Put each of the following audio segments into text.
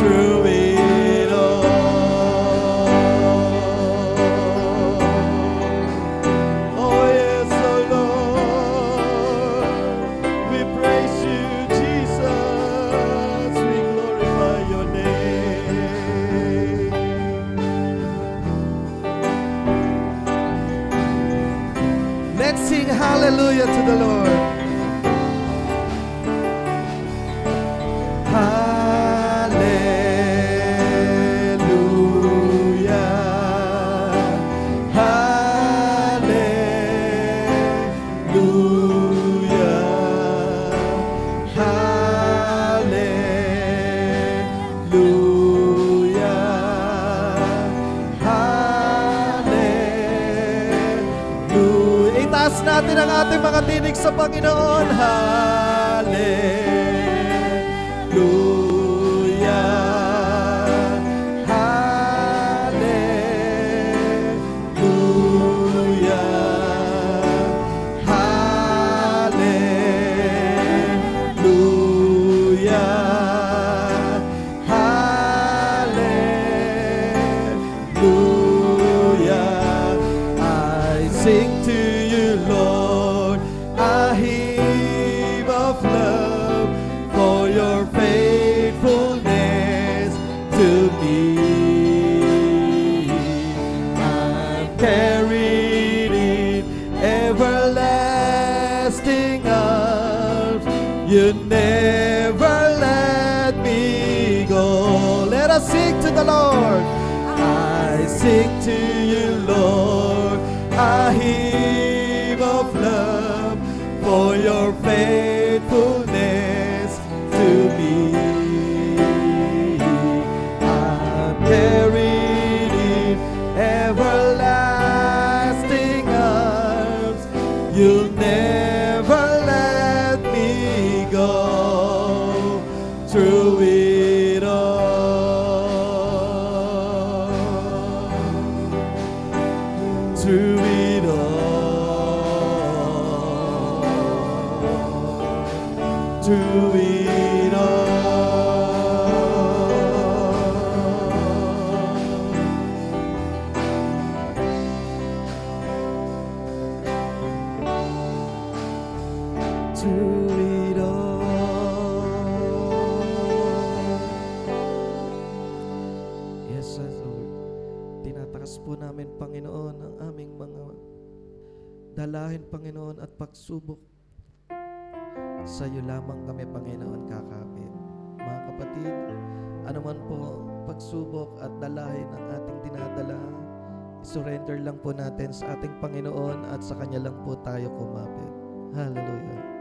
through it all. Oh yes, oh Lord, we praise you, Jesus. We glorify your name. Let's sing hallelujah to the Lord. Itaas natin ang ating mga tinig sa Panginoon. Hallelujah. Hallelujah. Hallelujah. Hallelujah. I sing to you, Lord, a hymn of love for your faithfulness to me. I'm carried in everlasting arms. You never let me go. Let us sing to the Lord. I sing to you, Lord, a hymn of love for your faithfulness to me. I'm carried in everlasting arms. You'll never let me go through it all. Through it all. Through it all. Through it all. Yes, Lord. Tinatakas po namin, Panginoon, ang aming mga dalahin, Panginoon, at pagsubok. Sa iyo lamang kami, Panginoon, kakapit. Mga kapatid, anuman po pagsubok at dalahin ang ating dinadala, surrender lang po natin sa ating Panginoon at sa Kanya lang po tayo kumapit. Hallelujah.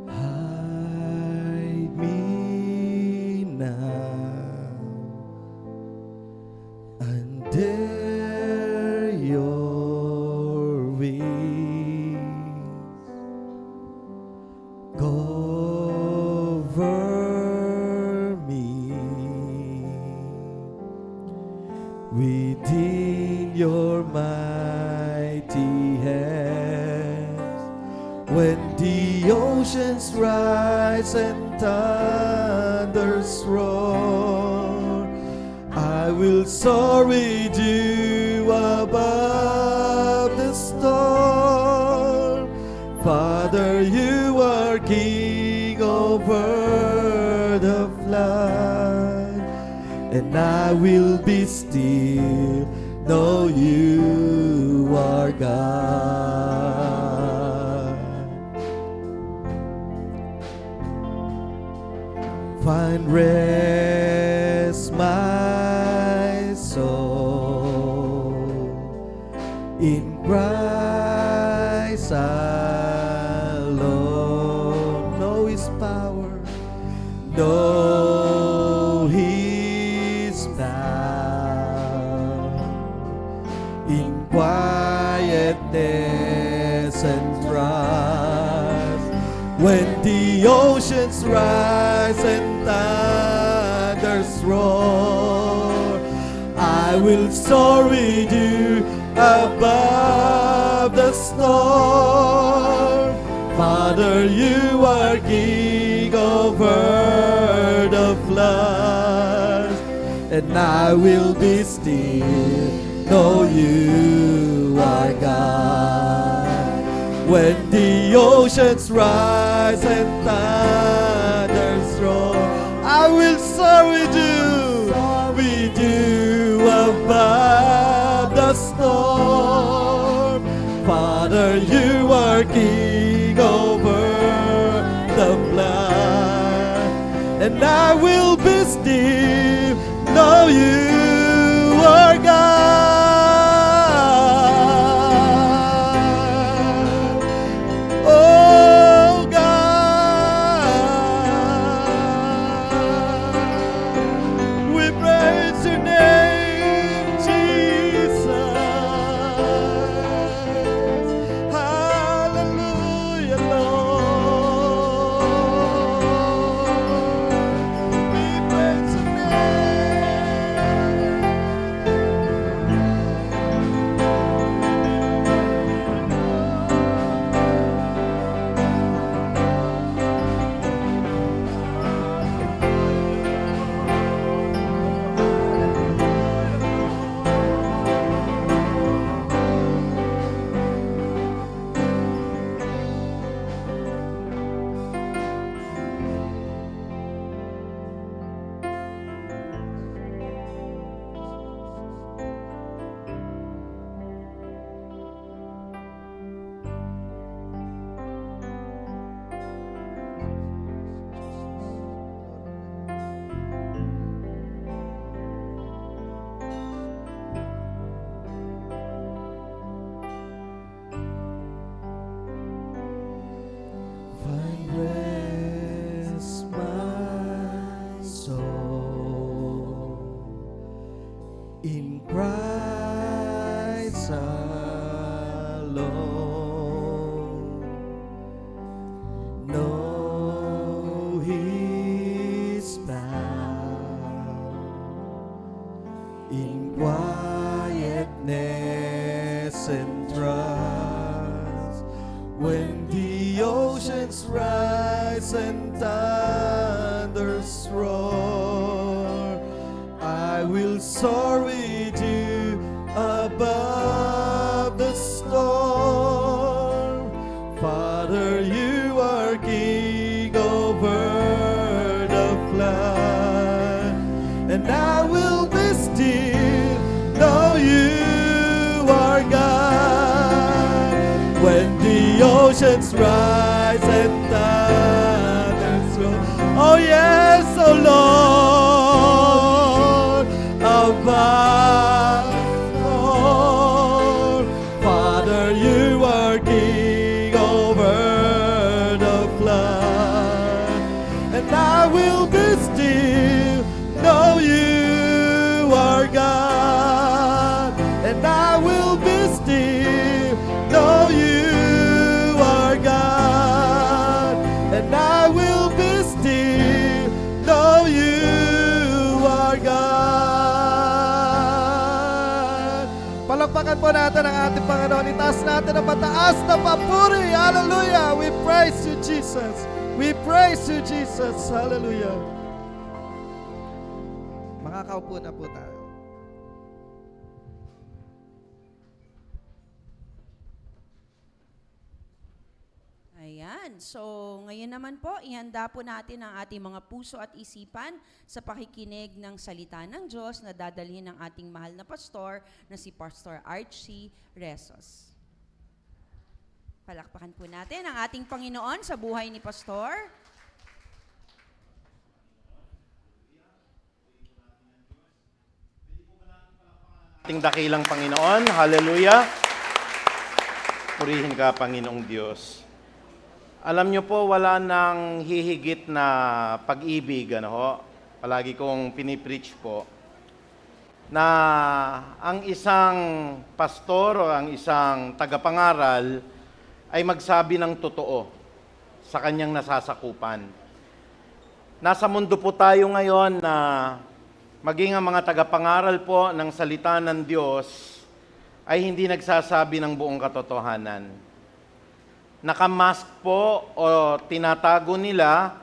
Hide me now under your wings. Cover me within your mighty hands. When the oceans rise and thunders roar, I will soar with you above the storm. Father, you are King over the flood, and I will be still, know you are God. Find rest, my soul, in Christ alone. Know His power, know His power, in quietness and trust. When the oceans rise and thunders roar, will soar with you above the storm. Father, you are King over the floods, and I will be still, know you are God. When the oceans rise and thunders roar, I will soar with you above the storm. Father, you are King over the flood, and I will be still, know you are God. Oh God, we praise your name, Jesus. Hallelujah, Lord. We praise your name. Find rest, my soul, in Christ alone. Know His bound in quietness and trust. When the oceans rise and thunders roar, I will soar with you above the storm. Father, you are King over the flood, and I will be still, know you are God. When the oceans rise and thunders roar, oh yes, oh Lord, above all. Father, you are King over the flood, and I will be still, know you are God, and I will be still, know you are God, and I will be still, know you are God. Palakpakan po natin ang ating Panginoon. Itaas natin ang mataas na papuri. Hallelujah. We praise you, Jesus. We praise you, Jesus. Hallelujah. Makakaupo na po tayo. Ayan. So, ngayon naman po, ihanda po natin ang ating mga puso at isipan sa pakikinig ng salita ng Diyos na dadalhin ng ating mahal na pastor na si Pastor Archie Rezos. Palakpakan po natin ang ating Panginoon sa buhay ni Pastor. Ating dakilang Panginoon, hallelujah. Purihin ka, Panginoong Diyos. Alam niyo po, wala nang hihigit na pag-ibig, ano ho? Palagi kong pinipreach po, na ang isang pastor o ang isang tagapangaral ay magsabi ng totoo sa kanyang nasasakupan. Nasa mundo po tayo ngayon na maging ang mga tagapangaral po ng salita ng Diyos ay hindi nagsasabi ng buong katotohanan. Nakamask po o tinatago nila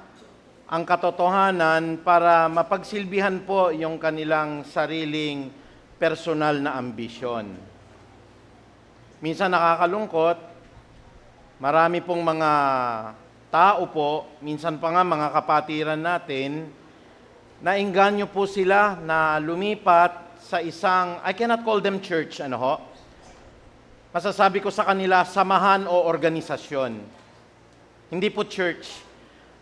ang katotohanan para mapagsilbihan po yung kanilang sariling personal na ambisyon. Minsan nakakalungkot, marami pong mga tao po, minsan pa nga mga kapatiran natin, naengganyo po sila na lumipat sa isang, I cannot call them church, masasabi ko sa kanila, samahan o organisasyon. Hindi po church.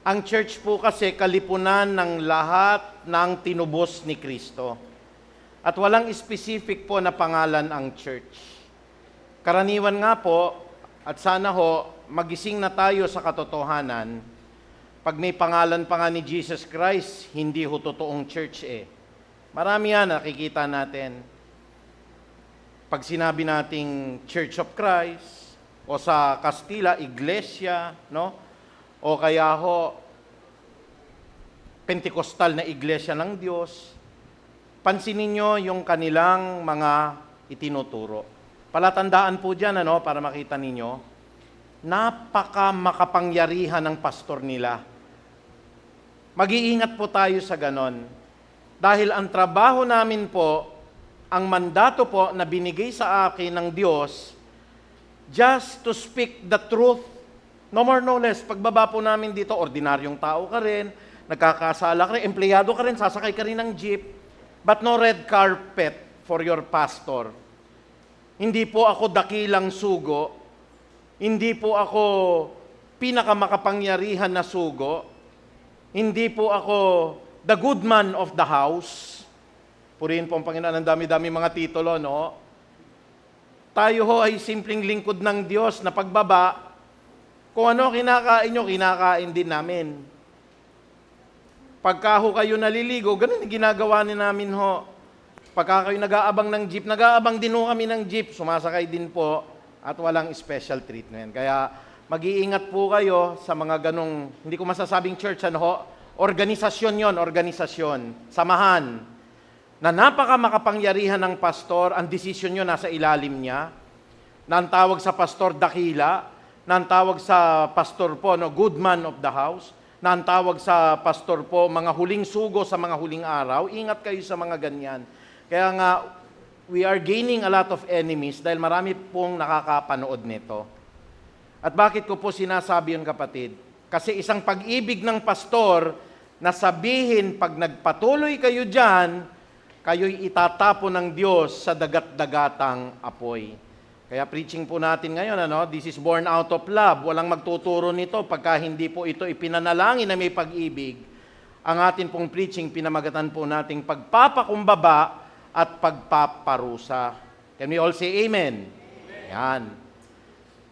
Ang church po kasi kalipunan ng lahat ng tinubos ni Kristo. At walang specific po na pangalan ang church. Karaniwan nga po, at sana magising na tayo sa katotohanan, pag may pangalan pa nga ni Jesus Christ, hindi ho totoong church Marami yan, nakikita natin. Pag sinabi nating Church of Christ, o sa Kastila, Iglesia, o kaya Pentecostal na Iglesia ng Diyos, pansinin nyo yung kanilang mga itinuturo. Palatandaan po dyan, para makita ninyo, napaka makapangyarihan ng pastor nila. Mag-iingat po tayo sa ganon. Dahil ang trabaho namin po, ang mandato po na binigay sa akin ng Diyos, just to speak the truth, no more no less. Pagbaba po namin dito, ordinaryong tao ka rin, nagkakasala ka rin, empleyado ka rin, sasakay ka rin ng jeep, but no red carpet for your pastor. Hindi po ako dakilang sugo, hindi po ako pinakamakapangyarihan na sugo. Hindi po ako the good man of the house. Purihin po ang Panginoon, ang dami-dami mga titulo, Tayo ay simpleng lingkod ng Diyos na pagbaba, kung ano kinakain nyo, kinakain din namin. Pagka kayo naliligo, ganun yung ginagawa ni namin Pagka kayo nag-aabang ng jeep, nag-aabang din kami ng jeep, sumasakay din po. At walang special treatment. Kaya mag-iingat po kayo sa mga ganong, hindi ko masasabing church, organisasyon yon, organisasyon, samahan, na napaka makapangyarihan ng pastor, ang desisyon nyo nasa ilalim niya, na ang tawag sa pastor dakila, na ang tawag sa pastor po, good man of the house, na ang tawag sa pastor po, mga huling sugo sa mga huling araw. Ingat kayo sa mga ganyan. Kaya nga, we are gaining a lot of enemies dahil marami pong nakakapanood nito. At bakit ko po sinasabi yun, kapatid? Kasi isang pag-ibig ng pastor na sabihin, pag nagpatuloy kayo dyan, kayo'y itatapon ng Diyos sa dagat-dagatang apoy. Kaya preaching po natin ngayon, this is born out of love. Walang magtuturo nito pagka hindi po ito ipinanalangin na may pag-ibig. Ang atin pong preaching, pinamagatan po nating pagpapakumbaba at pagpaparusa. Can we all say amen? Amen. Yan.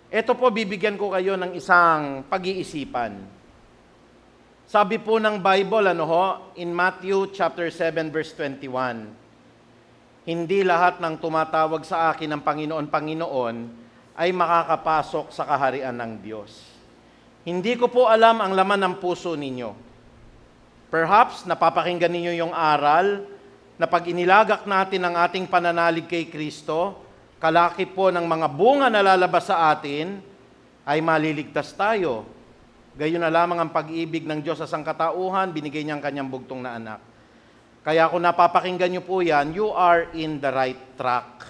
Ito po, bibigyan ko kayo ng isang pag-iisipan. Sabi po ng Bible, in Matthew chapter 7 verse 21, hindi lahat ng tumatawag sa akin ng Panginoon, Panginoon, ay makakapasok sa kaharian ng Diyos. Hindi ko po alam ang laman ng puso ninyo. Perhaps napapakinggan ninyo yung aral na pag inilagak natin ang ating pananalig kay Kristo, kalaki po ng mga bunga na lalabas sa atin, ay maliligtas tayo. Gayon na lamang ang pag-ibig ng Diyos sa sangkatauhan, binigay niya ang kanyang bugtong na anak. Kaya kung napapakinggan niyo po yan, you are in the right track.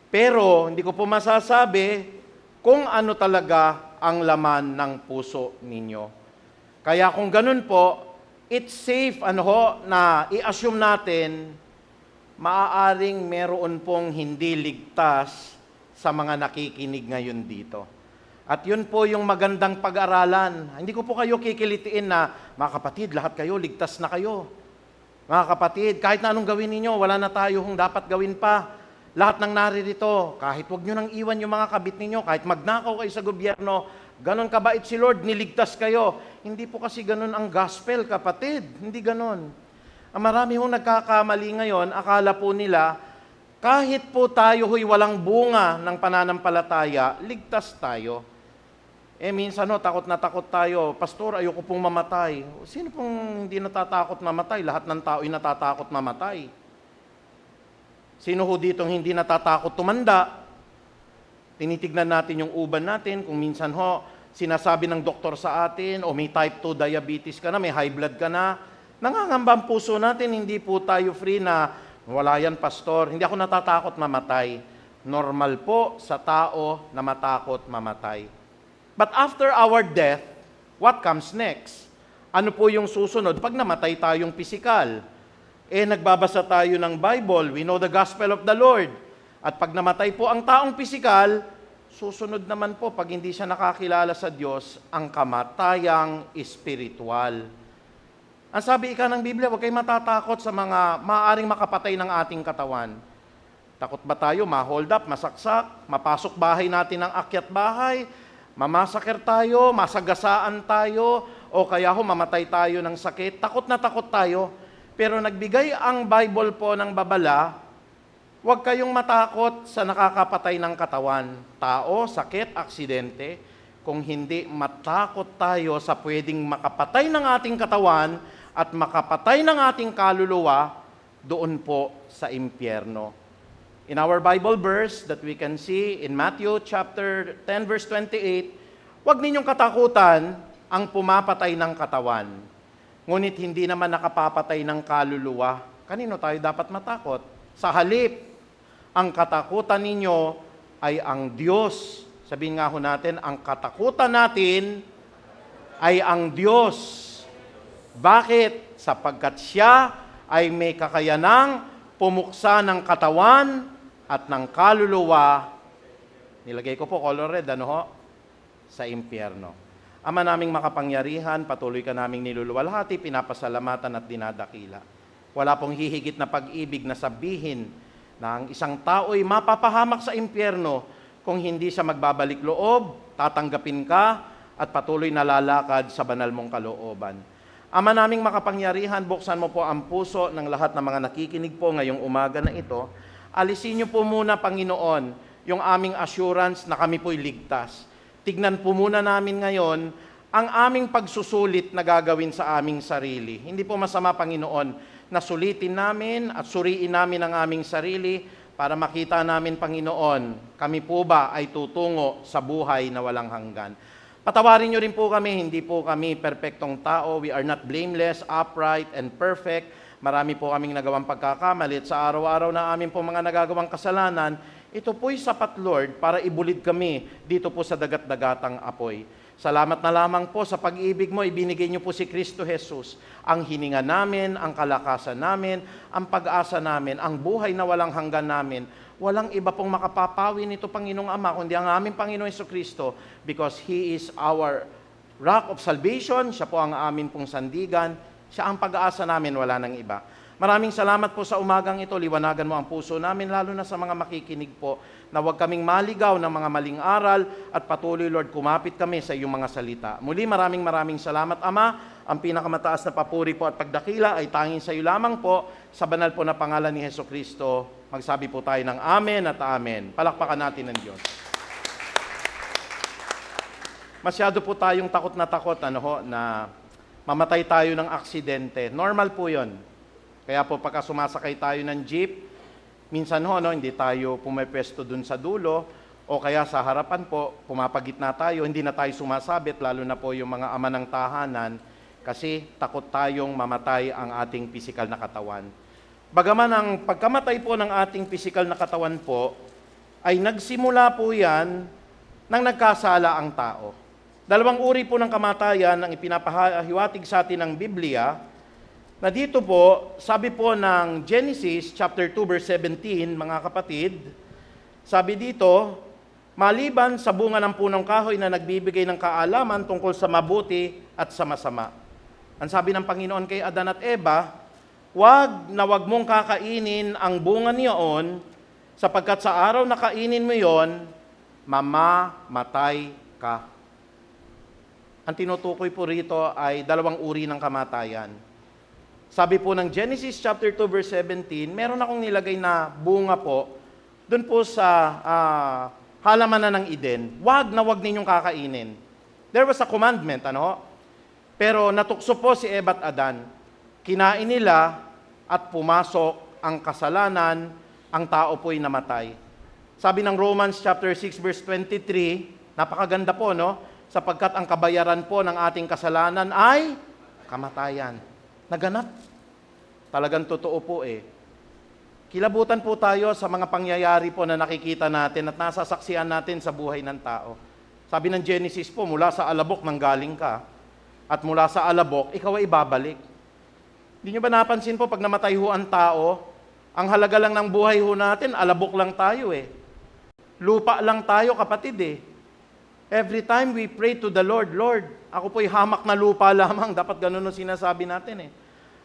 Pero hindi ko po masasabi kung ano talaga ang laman ng puso ninyo. Kaya kung ganun po, it's safe na i-assume natin maaaring meron pong hindi ligtas sa mga nakikinig ngayon dito. At yun po yung magandang pag-aralan. Hindi ko po kayo kikilitiin na, mga kapatid, lahat kayo, ligtas na kayo. Mga kapatid, kahit na anong gawin ninyo, wala na tayo kung dapat gawin pa. Lahat ng naririto, kahit wag nyo nang iwan yung mga kabit ninyo, kahit magnakaw kayo sa gobyerno, ganon kabait si Lord, niligtas kayo. Hindi po kasi ganon ang gospel, kapatid. Hindi ganon. Ang marami hong nagkakamali ngayon, akala po nila, kahit po tayo huy walang bunga ng pananampalataya, ligtas tayo. Minsan takot na takot tayo. Pastor, ayoko pong mamatay. Sino pong hindi natatakot mamatay? Lahat ng tao ay natatakot mamatay. Sino ho ditong hindi natatakot tumanda? Tinitignan natin yung uban natin. Kung minsan sinasabi ng doktor sa atin, o may type 2 diabetes ka na, may high blood ka na, nangangamba ang puso natin, hindi po tayo free na, wala yan, pastor, hindi ako natatakot mamatay. Normal po sa tao na matakot mamatay. But after our death, what comes next? Ano po yung susunod? Pag namatay tayong pisikal, nagbabasa tayo ng Bible, we know the gospel of the Lord. At pag namatay po ang taong pisikal, susunod naman po, pag hindi siya nakakilala sa Diyos, ang kamatayang espiritual. Ang sabi ika ng Biblia, huwag kayong matatakot sa mga maaaring makapatay ng ating katawan. Takot ba tayo ma-hold up, masaksak, mapasok bahay natin ng akyat bahay, mamasaker tayo, masagasaan tayo, o kaya mamatay tayo ng sakit? Takot na takot tayo. Pero nagbigay ang Bible po ng babala, huwag kayong matakot sa nakakapatay ng katawan. Tao, sakit, aksidente. Kung hindi matakot tayo sa pwedeng makapatay ng ating katawan at makapatay ng ating kaluluwa, doon po sa impyerno. In our Bible verse that we can see in Matthew chapter 10 verse 28, huwag ninyong katakutan ang pumapatay ng katawan. Ngunit hindi naman nakapapatay ng kaluluwa. Kanino tayo dapat matakot? Sa halip, ang katakutan ninyo ay ang Diyos. Sabihin nga ho natin, ang katakutan natin ay ang Diyos. Bakit? Sapagkat siya ay may kakayanang pumuksa ng katawan at ng kaluluwa, nilagay ko po color red, sa impyerno. Ama naming makapangyarihan, patuloy ka naming niluluwalhati, pinapasalamatan at dinadakila. Wala pong hihigit na pag-ibig na sabihin na ang isang tao ay mapapahamak sa impyerno kung hindi siya magbabalik loob, tatanggapin ka, at patuloy na lalakad sa banal mong kalooban. Ama naming makapangyarihan, buksan mo po ang puso ng lahat ng mga nakikinig po ngayong umaga na ito. Alisin niyo po muna, Panginoon, yung aming assurance na kami po'y ligtas. Tignan po muna namin ngayon ang aming pagsusulit na gagawin sa aming sarili. Hindi po masama, Panginoon, na sulitin namin at suriin namin ang aming sarili para makita namin, Panginoon, kami po ba ay tutungo sa buhay na walang hanggan. Patawarin niyo rin po kami, hindi po kami perpektong tao. We are not blameless, upright, and perfect. Marami po kaming nagawang pagkakamalit sa araw-araw na amin po mga nagagawang kasalanan. Ito po'y sapat, Lord, para ibulid kami dito po sa dagat-dagatang apoy. Salamat na lamang po sa pag-ibig mo, ibinigay niyo po si Kristo Jesus. Ang hininga namin, ang kalakasan namin, ang pag-asa namin, ang buhay na walang hanggan namin. Walang iba pong makapapawi nito, Panginoong Ama, kundi ang aming Panginoong Jesucristo, because He is our rock of salvation, siya po ang amin pong sandigan, siya ang pag-aasa namin, wala nang iba. Maraming salamat po sa umagang ito. Liwanagan mo ang puso namin, lalo na sa mga makikinig po, na huwag kaming maligaw ng mga maling aral at patuloy, Lord, kumapit kami sa iyong mga salita. Muli, maraming salamat, Ama. Ang pinakamataas na papuri po at pagdakila ay tanging sa iyo lamang po, sa banal po na pangalan ni Jesucristo. Magsabi po tayo ng Amen at Amen. Palakpakan natin ng Diyos. Masyado po tayong takot na mamatay tayo ng aksidente. Normal po yon. Kaya po pagka sumasakay tayo ng jeep, minsan hindi tayo pumepwesto dun sa dulo, o kaya sa harapan po, pumapagitna tayo, hindi na tayo sumasabit, lalo na po yung mga ama ng tahanan, kasi takot tayong mamatay ang ating pisikal na katawan. Bagaman ang pagkamatay po ng ating pisikal na katawan po, ay nagsimula po yan nang nagkasala ang tao. Dalawang uri po ng kamatayan ang ipinapahiwatig sa atin ng Biblia, na dito po, sabi po ng Genesis chapter 2 verse 17, mga kapatid, sabi dito, maliban sa bunga ng punong kahoy na nagbibigay ng kaalaman tungkol sa mabuti at sa masama. Ang sabi ng Panginoon kay Adan at Eva, wag mong kakainin ang bunga niyon, sapagkat sa araw na kainin mo yon, mamamatay ka. Ang tinutukoy po rito ay dalawang uri ng kamatayan. Sabi po ng Genesis chapter 2 verse 17, meron akong nilagay na bunga po doon po sa halamanan ng Eden. Wag ninyong kakainin. There was a commandment, ano? Pero natukso po si Eva at Adan. Kinain nila at pumasok ang kasalanan, ang tao po'y namatay. Sabi ng Romans chapter 6 verse 23, napakaganda po, no? Sapagkat ang kabayaran po ng ating kasalanan ay kamatayan. Naganap. Talagang totoo po eh. Kilabutan po tayo sa mga pangyayari po na nakikita natin at nasasaksihan natin sa buhay ng tao. Sabi ng Genesis po, mula sa alabok nanggaling ka, at mula sa alabok, ikaw ay ibabalik. Hindi nyo ba napansin po, pag namatay ho ang tao, ang halaga lang ng buhay ho natin, alabok lang tayo eh. Lupa lang tayo, kapatid eh. Every time we pray to the Lord, Lord, ako po'y hamak na lupa lamang, dapat ganun ang sinasabi natin eh.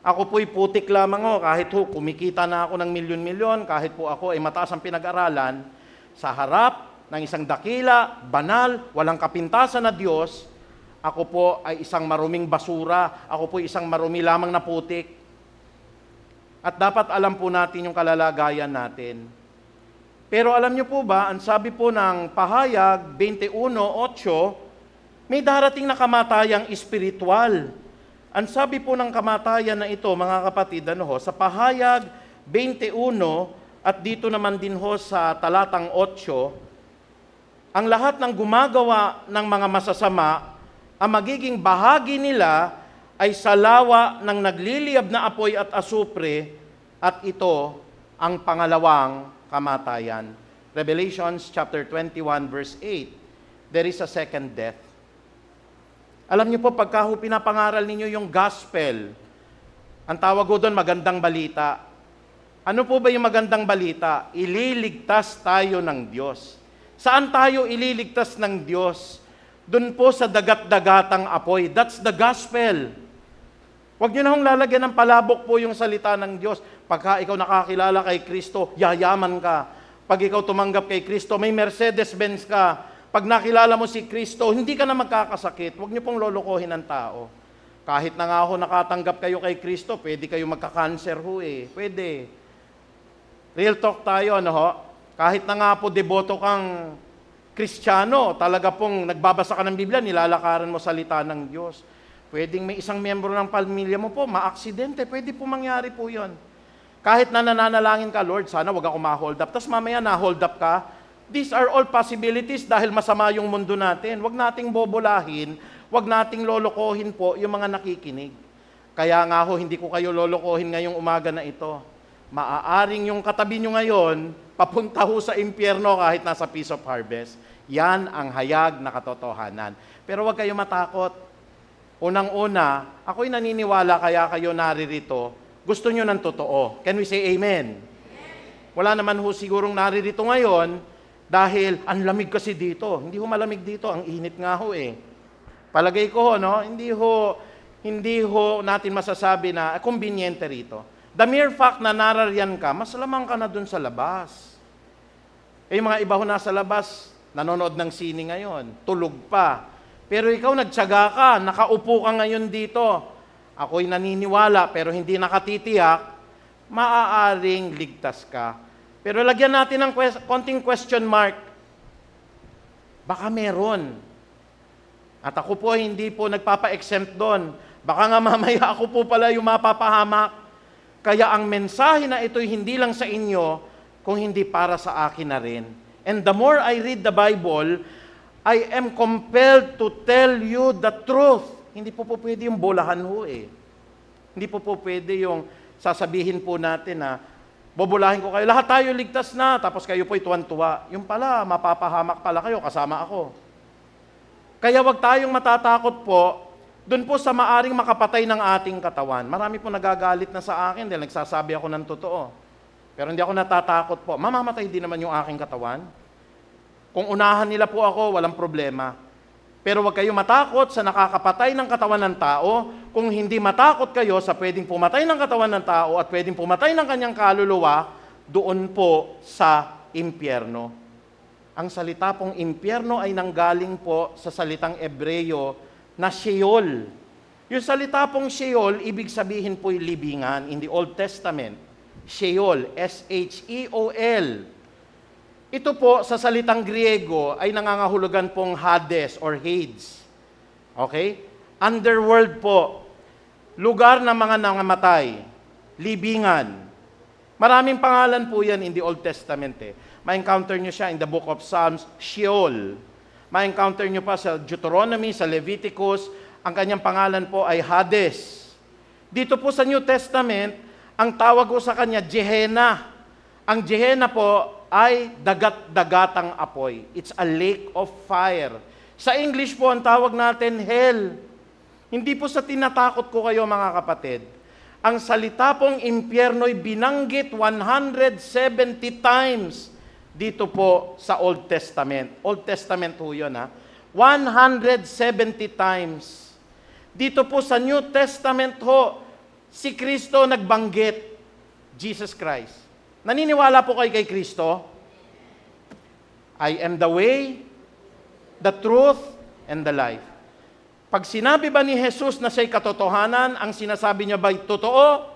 Ako po'y putik lamang ho, kahit ho kumikita na ako ng milyon-milyon, kahit po ako ay mataas ang pinag-aralan, sa harap ng isang dakila, banal, walang kapintasan na Diyos, ako po ay isang maruming basura, ako po ay isang marumi lamang na putik. At dapat alam po natin yung kalalagayan natin. Pero alam niyo po ba, ang sabi po ng Pahayag 21:8, may darating na kamatayang espiritual. Ang sabi po ng kamatayan na ito, mga kapatid, sa Pahayag 21 at dito naman din ho sa talatang 8, ang lahat ng gumagawa ng mga masasama, ang magiging bahagi nila ay salawa ng nagliliyab na apoy at asupre, at ito ang pangalawang kamatayan. Revelations chapter 21 verse 8, there is a second death. Alam niyo po, pagka pinapangaral ninyo yung gospel, ang tawag ko doon magandang balita. Ano po ba yung magandang balita? Ililigtas tayo ng Diyos. Saan tayo ililigtas ng Diyos? Doon po sa dagat-dagatang apoy. That's the gospel. Huwag niyo na hong lalagyan ng palabok po yung salita ng Diyos. Pagka ikaw nakakilala kay Kristo, yayaman ka. Pag ikaw tumanggap kay Kristo, may Mercedes-Benz ka. Pag nakilala mo si Kristo, hindi ka na magkakasakit. Huwag niyo pong lolokohin ang tao. Kahit na nga ho nakatanggap kayo kay Kristo, pwede kayo magka-cancer ho eh. Pwede. Real talk tayo, ano ho? Kahit na nga po deboto kang Kristiyano, talaga pong nagbabasa ka ng Biblia, nilalakaran mo salita ng Diyos. Pwedeng may isang miyembro ng pamilya mo po, maaksidente, pwede po mangyari po yon. Kahit na nananalangin ka, Lord, sana wag ako ma-hold up. Tapos mamaya na-hold up ka. These are all possibilities dahil masama yung mundo natin. Wag nating bobolahin, wag nating lolokohin po yung mga nakikinig. Kaya nga ho, hindi ko kayo lolokohin ngayong umaga na ito. Maaaring yung katabi nyo ngayon, papunta ho sa impyerno kahit nasa Peace of Harvest. Yan ang hayag na katotohanan. Pero huwag kayo matakot. Unang-una, ako'y naniniwala kaya kayo naririto. Gusto nyo ng totoo. Can we say amen? Wala naman ho sigurong naririto ngayon dahil ang lamig kasi dito. Hindi ho malamig dito, ang init nga ho eh. Palagay ko ho, no? Hindi ho natin masasabi na kumbinyente rito. The mere fact na narariyan ka, mas lamang ka na dun sa labas. Eh, yung mga iba ho nasa labas, nanonood ng sine ngayon, tulog pa. Pero ikaw nagtiyaga ka, nakaupo ka ngayon dito. Ako'y naniniwala pero hindi nakatitiyak, maaaring ligtas ka. Pero lagyan natin ng konting question mark. Baka meron. At ako po hindi po nagpapa-exempt doon. Baka nga mamaya ako po pala yung mapapahamak. Kaya ang mensahe na ito'y hindi lang sa inyo, kung hindi para sa akin na rin. And the more I read the Bible, I am compelled to tell you the truth. Hindi po pwede yung bolahan ho eh. Hindi po pwede yung sasabihin po natin na bobolahin ko kayo. Lahat tayo ligtas na, tapos kayo po'y tuwan-tuwa. Yung pala, mapapahamak pala kayo, kasama ako. Kaya wag tayong matatakot po doon po sa maaring makapatay ng ating katawan. Marami po nagagalit na sa akin dahil nagsasabi ako ng totoo. Pero hindi ako natatakot po. Mamamatay din naman yung aking katawan. Kung unahan nila po ako, walang problema. Pero huwag kayo matakot sa nakakapatay ng katawan ng tao. Kung hindi matakot kayo sa pwedeng pumatay ng katawan ng tao at pwedeng pumatay ng kanyang kaluluwa, doon po sa impyerno. Ang salita pong impyerno ay nanggaling po sa salitang Ebreyo na Sheol. Yung salita pong Sheol, ibig sabihin po'y libingan in the Old Testament. Sheol, S-H-E-O-L. Ito po sa salitang Griego ay nangangahulugan pong Hades or Hades. Okay? Underworld po. Lugar ng mga nangamatay. Libingan. Maraming pangalan po yan in the Old Testament eh. Ma-encounter nyo siya in the book of Psalms, Sheol. Ma-encounter nyo pa sa Deuteronomy, sa Leviticus, ang kanyang pangalan po ay Hades. Dito po sa New Testament, ang tawag ko sa kanya, Gehenna. Ang Gehenna po ay dagat-dagatang apoy. It's a lake of fire. Sa English po, ang tawag natin, hell. Hindi po sa tinatakot ko kayo mga kapatid. Ang salita pong impyerno'y binanggit 170 times dito po sa Old Testament. Old Testament po yun, ha? 170 times. Dito po sa New Testament ho, si Kristo nagbanggit, Jesus Christ. Naniniwala po kayo kay Kristo? I am the way, the truth, and the life. Pag sinabi ba ni Jesus na siya'y katotohanan, ang sinasabi niya ba'y totoo?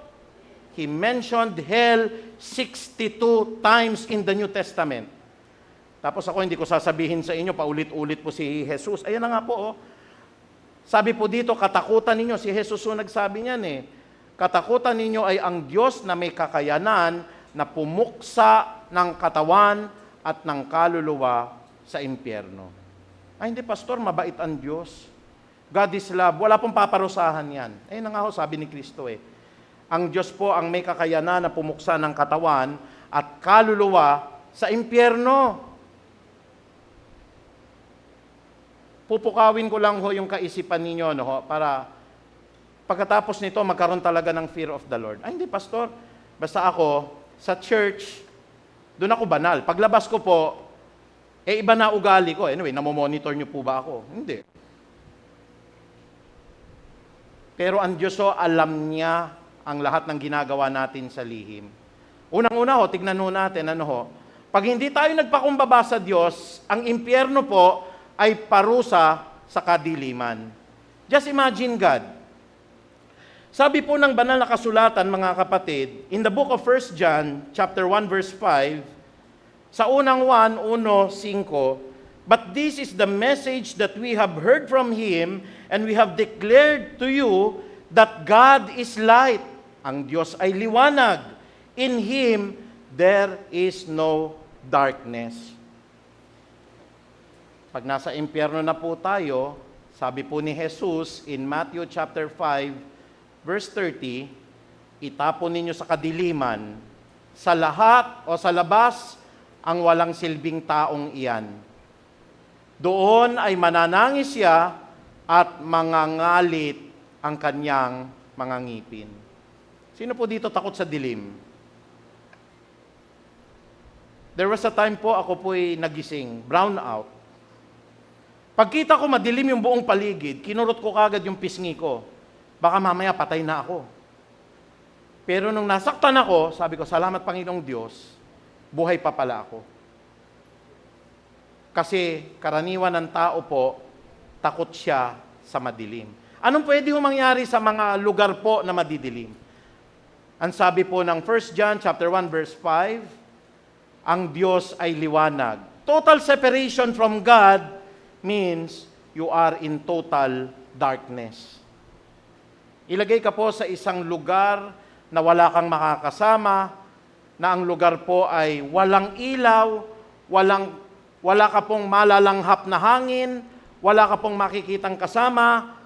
He mentioned hell 62 times in the New Testament. Tapos ako hindi ko sasabihin sa inyo, paulit-ulit po si Jesus. Ayan na nga po, oh. Sabi po dito, katakutan ninyo. Si Jesus po nagsabi niyan eh. Katakutan ninyo ay ang Diyos na may kakayanan na pumuksa ng katawan at ng kaluluwa sa impyerno. Ay hindi, Pastor, mabait ang Diyos. God is love. Wala pong paparusahan yan. Eh na nga ho, sabi ni Kristo eh. Ang Diyos po ang may kakayanan na pumuksa ng katawan at kaluluwa sa impyerno. Pupukawin ko lang ho yung kaisipan ninyo no, ho, para pagkatapos nito magkaroon talaga ng fear of the Lord. Ay hindi, Pastor. Basta ako, sa church, doon ako banal. Paglabas ko po, iba na ugali ko. Anyway, namomonitor niyo po ba ako? Hindi. Pero ang Diyos ho, alam niya ang lahat ng ginagawa natin sa lihim. Unang-una ho, tignan ho natin, ano ho, pag hindi tayo nagpakumbaba sa Diyos, ang impyerno po ay parusa sa kadiliman. Just imagine God. Sabi po ng banal na kasulatan, mga kapatid, in the book of 1 John, chapter 1, verse 5, sa unang 1:5, but this is the message that we have heard from Him, and we have declared to you that God is light. Ang Diyos ay liwanag. In Him, there is no darkness. Pag nasa impyerno na po tayo, sabi po ni Jesus in Matthew chapter 5, verse 30, itapon ninyo sa kadiliman, sa lahat o sa labas, ang walang silbing taong iyan. Doon ay mananangis siya at mangangalit ang kanyang mga ngipin. Sino po dito takot sa dilim? There was a time po, ako po'y nagising, brown out. Pagkita ko madilim yung buong paligid, kinurot ko kagad yung pisngi ko. Baka mamaya patay na ako. Pero nung nasaktan ako, sabi ko, salamat Panginoong Diyos, buhay pa pala ako. Kasi karaniwan ng tao po, takot siya sa madilim. Anong pwede mangyari sa mga lugar po na madidilim? Ang sabi po ng 1 John chapter 1 verse 5, ang Diyos ay liwanag. Total separation from God means you are in total darkness. Ilagay ka po sa isang lugar na wala kang makakasama, na ang lugar po ay walang ilaw, wala ka pong malalanghap na hangin, wala ka pong makikitang kasama,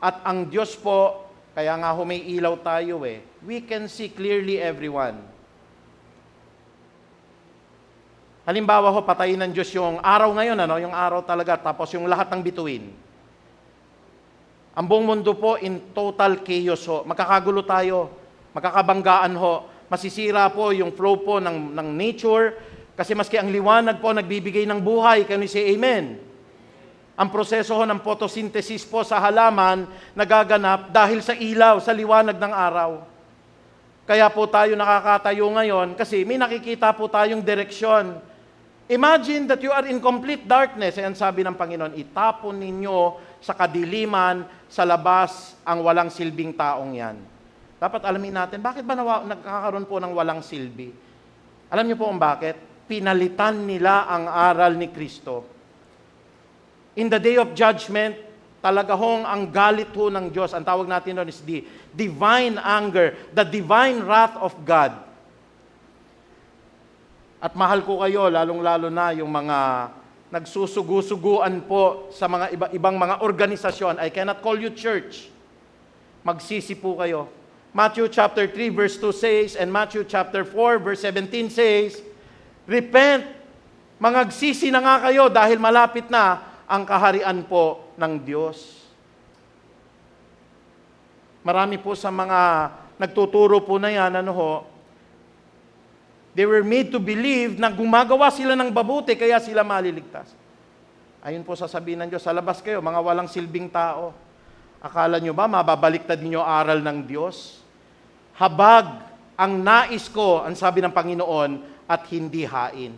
at ang Diyos po, kaya nga may ilaw tayo eh, we can see clearly everyone. Halimbawa ho, patayin ng Diyos yung araw ngayon, ano? Yung araw talaga, tapos yung lahat ng bituin. Ang buong mundo po in total chaos ho. Magkakagulo tayo, magkakabanggaan ho, masisira po yung flow po ng nature, kasi maski ang liwanag po nagbibigay ng buhay, kaya say amen. Ang proseso ho ng photosynthesis po sa halaman nagaganap dahil sa ilaw, sa liwanag ng araw. Kaya po tayo nakakatayo ngayon kasi may nakikita po tayong direksyon. Imagine that you are in complete darkness. Ayan sabi ng Panginoon, itapon ninyo sa kadiliman, sa labas, ang walang silbing taong yan. Dapat alamin natin, bakit ba nagkakaroon po ng walang silbi? Alam niyo po kung bakit? Pinalitan nila ang aral ni Kristo. In the day of judgment, Talaga hong ang galit ho ng Diyos, ang tawag natin doon is the divine anger, the divine wrath of God. At mahal ko kayo, lalong-lalo na yung mga nagsusugu-suguan po sa mga ibang mga organisasyon. I cannot call you church. Magsisi po kayo. Matthew chapter 3 verse 2 says, and Matthew chapter 4 verse 17 says, repent, mangagsisi na nga kayo dahil malapit na ang kaharian po ng Diyos. Marami po sa mga nagtuturo po na yan, they were made to believe na gumagawa sila ng mabuti kaya sila maliligtas. Ayun po sasabihin ng Diyos, sa labas kayo, mga walang silbing tao. Akala nyo ba mababaliktad ninyo aral ng Diyos? Habag ang nais ko, ang sabi ng Panginoon, at hindi hain.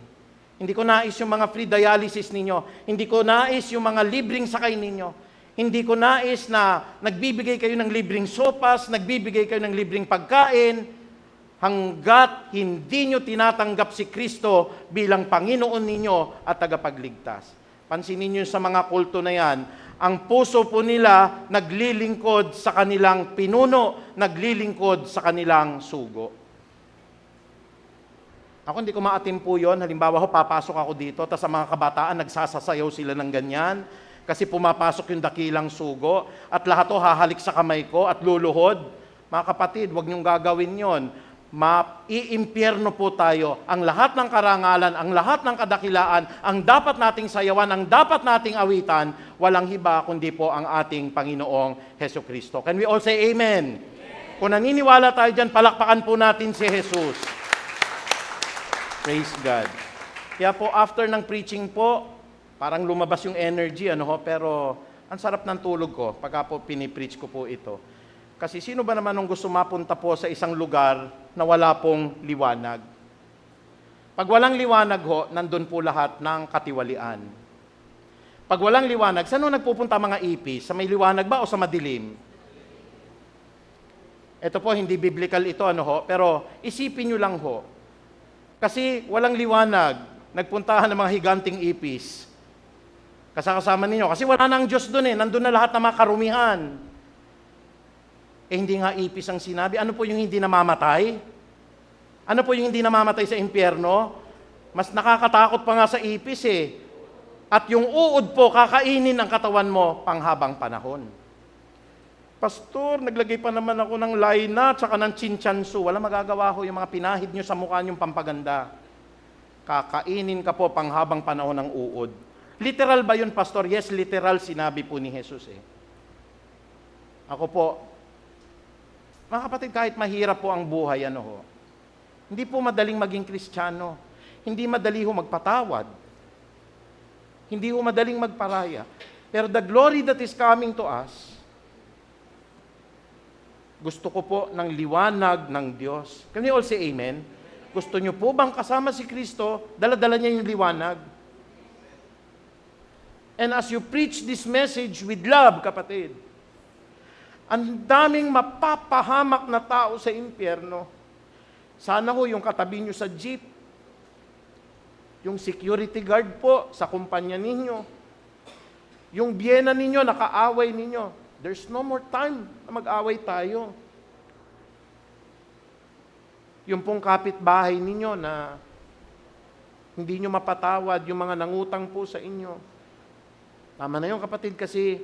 Hindi ko nais yung mga free dialysis ninyo. Hindi ko nais yung mga libreng sakay ninyo. Hindi ko nais na nagbibigay kayo ng libreng sopas, nagbibigay kayo ng libreng pagkain, hanggat hindi nyo tinatanggap si Kristo bilang Panginoon ninyo at tagapagligtas. Pansinin nyo sa mga kulto na yan, ang puso po nila naglilingkod sa kanilang pinuno, naglilingkod sa kanilang sugo. Ako hindi ko maatim po yun. Halimbawa, papasok ako dito, tapos sa mga kabataan, nagsasasayaw sila ng ganyan, kasi pumapasok yung dakilang sugo, at lahat to hahalik sa kamay ko at luluhod. Mga kapatid, huwag niyong gagawin yon. Maiimpyerno po tayo. Ang lahat ng karangalan, ang lahat ng kadakilaan, ang dapat nating sayawan, ang dapat nating awitan, walang hiba kundi po ang ating Panginoong Hesukristo. Can we all say amen? Amen. Kung naniniwala tayo dyan, palakpakan po natin si Jesus. Praise God. Kaya po, after ng preaching po, parang lumabas yung energy, pero ang sarap ng tulog ko pagka po pinipreach ko po ito. Kasi sino ba naman nung gusto mapunta po sa isang lugar na wala pong liwanag? Pag walang liwanag ho, nandun po lahat ng katiwalian. Pag walang liwanag, saan nagpupunta mga ipis? Sa may liwanag ba o sa madilim? Ito po, hindi biblical ito, pero isipin nyo lang ho. Kasi walang liwanag, nagpuntahan ng mga higanting ipis. Kasama ninyo. Kasi wala na ang Diyos doon nandun na lahat ng mga karumihan. Hindi nga ipis ang sinabi. Ano po yung hindi namamatay? Ano po yung hindi namamatay sa impyerno? Mas nakakatakot pa nga sa ipis At yung uod po, kakainin ang katawan mo panghabang panahon. Pastor, naglagay pa naman ako ng laina tsaka ng chinchansu. Wala magagawa ho yung mga pinahid nyo sa mukha nyong pampaganda. Kakainin ka po panghabang panahon ng uod. Literal ba yun, Pastor? Yes, literal sinabi po ni Jesus Ako po, mga kapatid, kahit mahirap po ang buhay, hindi po madaling maging Kristiyano. Hindi madali ho magpatawad. Hindi ho madaling magparaya. Pero the glory that is coming to us, gusto ko po ng liwanag ng Diyos. Can we all say amen? Gusto niyo po bang kasama si Kristo, dala-dala niya yung liwanag? And as you preach this message with love, kapatid, ang daming mapapahamak na tao sa impyerno. Sana ho yung katabi nyo sa jeep, yung security guard po sa kumpanya ninyo, yung biyena ninyo, nakaaway ninyo. There's no more time na mag-away tayo. Yung pong kapitbahay ninyo na hindi nyo mapatawad, yung mga nangutang po sa inyo. Tama na yun, kapatid, kasi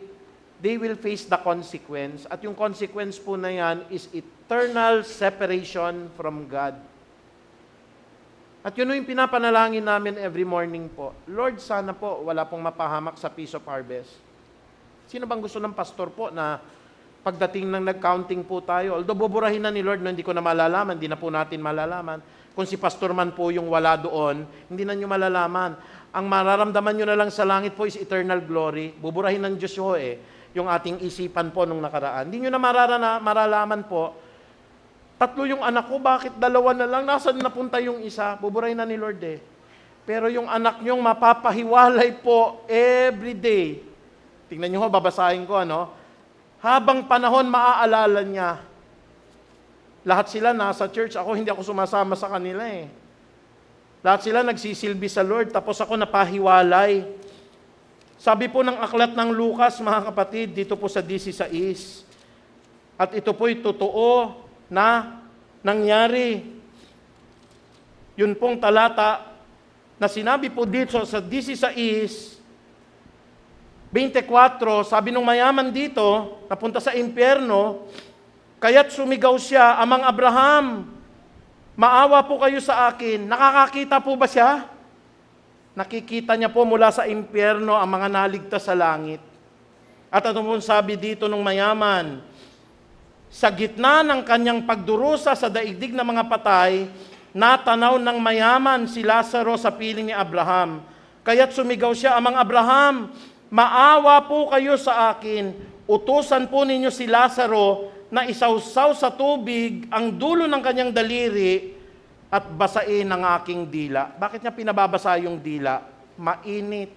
they will face the consequence. At yung consequence po na yan is eternal separation from God. At yun yung pinapanalangin namin every morning po. Lord, sana po wala pong mapahamak sa Peace of Harvest. Sino bang gusto ng pastor po na pagdating ng nag-counting po tayo, although buburahin na ni Lord na hindi ko na malalaman, hindi na po natin malalaman. Kung si pastor man po yung wala doon, hindi na nyo malalaman. Ang mararamdaman nyo na lang sa langit po is eternal glory. Buburahin ng Diyos yung ating isipan po nung nakaraan. Hindi nyo na maralaman po, 3 yung anak ko, bakit 2 na lang? Nasaan napunta yung isa? Buburahin na ni Lord Pero yung anak nyong mapapahiwalay po every day. Tingnan nyo babasahin ko, habang panahon maaalala niya. Lahat sila nasa church, hindi ako sumasama sa kanila Lahat sila nagsisilbi sa Lord, tapos ako napahiwalay. Sabi po ng aklat ng Lucas, mga kapatid, dito po sa 16, at ito po'y totoo na nangyari. Yun pong talata na sinabi po dito sa 16, 24, sabi nung mayaman dito, napunta sa impyerno, kaya't sumigaw siya, Amang Abraham, maawa po kayo sa akin. Nakakakita po ba siya? Nakikita niya po mula sa impyerno ang mga naligtas sa langit. At ano po sabi dito nung mayaman? Sa gitna ng kanyang pagdurusa sa daigdig ng mga patay, natanaw ng mayaman si Lazaro sa piling ni Abraham. Kaya't sumigaw siya, Amang Abraham, maawa po kayo sa akin. Utusan po ninyo si Lazaro na isawsaw sa tubig ang dulo ng kanyang daliri at basain ang aking dila. Bakit niya pinababasa yung dila? Mainit.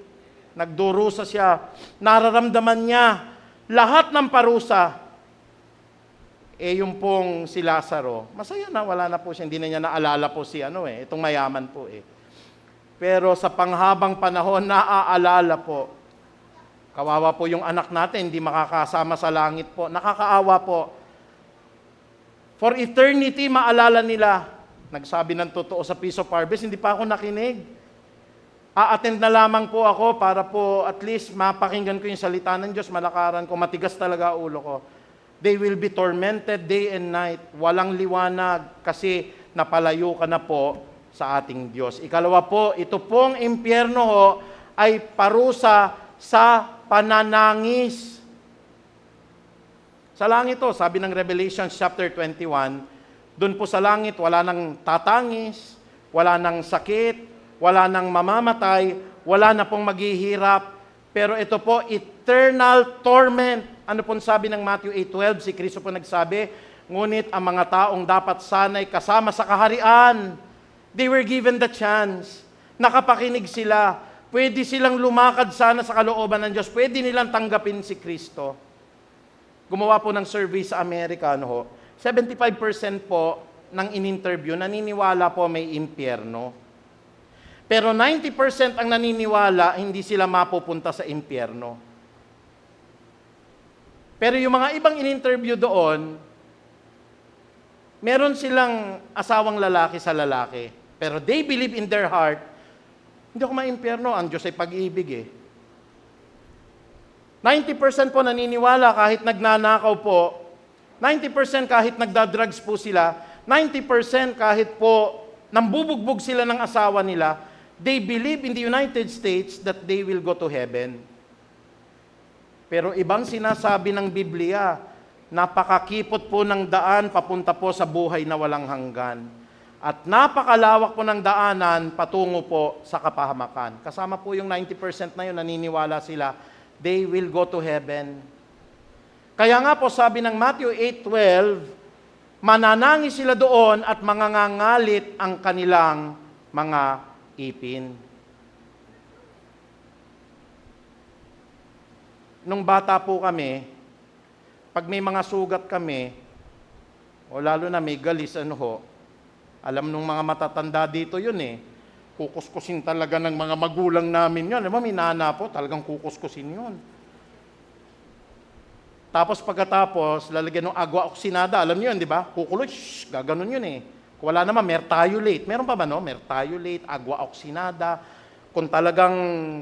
Nagdurusa siya. Nararamdaman niya lahat ng parusa. Yung pong si Lazaro, masaya na, wala na po siya. Hindi na niya naalala po si itong mayaman po Pero sa panghabang panahon, naaalala po. Kawawa po yung anak natin, hindi makakasama sa langit po. Nakakaawa po. For eternity, maalala nila. Nagsabi ng totoo sa Piece of Harvest, hindi pa ako nakinig. A-attend na lamang po ako para po at least mapakinggan ko yung salita ng Diyos, malakaran ko, matigas talaga ulo ko. They will be tormented day and night. Walang liwanag kasi napalayo ka na po sa ating Diyos. Ikalawa po, ito pong impyerno ay parusa sa pananangis. Sa langit sabi ng Revelation chapter 21, doon po sa langit, wala nang tatangis, wala nang sakit, wala nang mamamatay, wala na pong maghihirap. Pero ito po, eternal torment. Ano pong sabi ng Matthew 8:12? Si Kristo po nagsabi, ngunit ang mga taong dapat sanay kasama sa kaharian, they were given the chance. Nakapakinig sila. Pwede silang lumakad sana sa kalooban ng Diyos. Pwede nilang tanggapin si Kristo. Gumawa po ng survey sa Amerika, 75% po ng in-interview, naniniwala po may impyerno. Pero 90% ang naniniwala, hindi sila mapupunta sa impyerno. Pero yung mga ibang in-interview doon, meron silang asawang lalaki sa lalaki. Pero they believe in their heart, hindi ako maimpyerno, ang Diyos ay pag-ibig 90% po naniniwala kahit nagnanakaw po, 90% kahit nagda-drugs po sila, 90% kahit po nambubugbog sila ng asawa nila, they believe in the United States that they will go to heaven. Pero ibang sinasabi ng Biblia, napakakipot po ng daan papunta po sa buhay na walang hanggan. At napakalawak po ng daanan patungo po sa kapahamakan. Kasama po yung 90% na yun, naniniwala sila, they will go to heaven. Kaya nga po sabi ng Matthew 8:12, mananangis sila doon at mangangangalit ang kanilang mga ipin. Nung bata po kami, pag may mga sugat kami, o lalo na may galis, alam nung mga matatanda dito yun kukuskusin talaga ng mga magulang namin yun. May nana po, talagang kukuskusin yun. Tapos pagkatapos, lalagyan ng agwa oksinada. Alam niyo yun, di ba? Kukuloy, gaganon yun Kung wala naman, mertiolate. Meron pa ba, Mertiolate, agwa oksinada. Kung talagang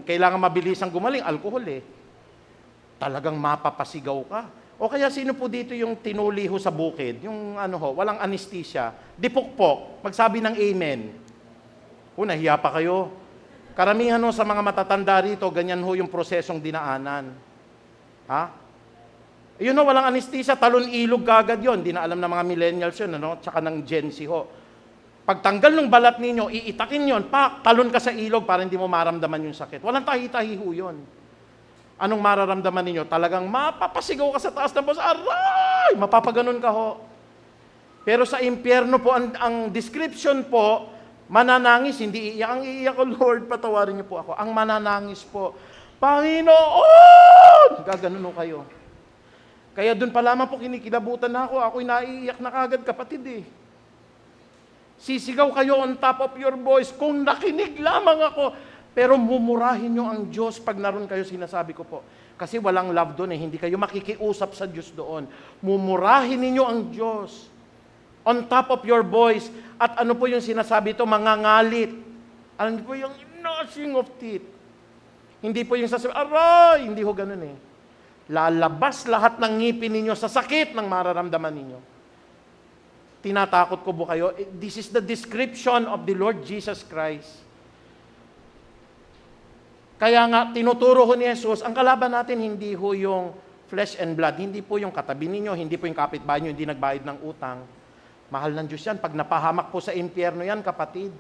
kailangan mabilisang gumaling, alcohol Talagang mapapasigaw ka. O kaya sino po dito yung tinuli sa bukid? Yung walang anesthesia. Dipukpok, magsabi ng amen. Nahiya pa kayo. Karamihan sa mga matatanda rito, ganyan yung prosesong dinaanan. Walang anesthesia, talon ilog kagad yun. Di na alam ng mga millennials yun, tsaka ng Gen Z Pagtanggal ng balat ninyo, iitakin yun, talon ka sa ilog para hindi mo maramdaman yung sakit. Walang tahi-tahi yun. Anong mararamdaman ninyo? Talagang mapapasigaw ka sa taas ng bus, aray! Mapapaganon ka Pero sa impyerno po, ang description po, mananangis, hindi iiyak. Ang iiyak ko, Lord, patawarin niyo po ako. Ang mananangis po, Panginoon! Gaganon kayo. Kaya doon pa lamang po kinikilabutan na ako. Ako'y naiiyak na kagad, kapatid Sisigaw kayo on top of your voice. Kung nakinig lamang ako, Pero mumurahin nyo ang Diyos pag naroon kayo, sinasabi ko po. Kasi walang love doon eh, hindi kayo makikiusap sa Diyos doon. Mumurahin ninyo ang Diyos. On top of your voice. At ano po yung sinasabi ito? Mangangalit. Ano po yung gnashing of teeth. Hindi po yung sasabi, aray! Hindi ho ganun eh. Lalabas lahat ng ngipin ninyo sa sakit ng mararamdaman ninyo. Tinatakot ko po kayo. This is the description of the Lord Jesus Christ. Kaya nga, tinuturo ho ni Jesus, ang kalaban natin hindi ho yung flesh and blood, hindi po yung katabi ninyo, hindi po yung kapitbahay nyo, hindi nagbayad ng utang. Mahal ng Diyos yan. Pag napahamak po sa impyerno yan, kapatid,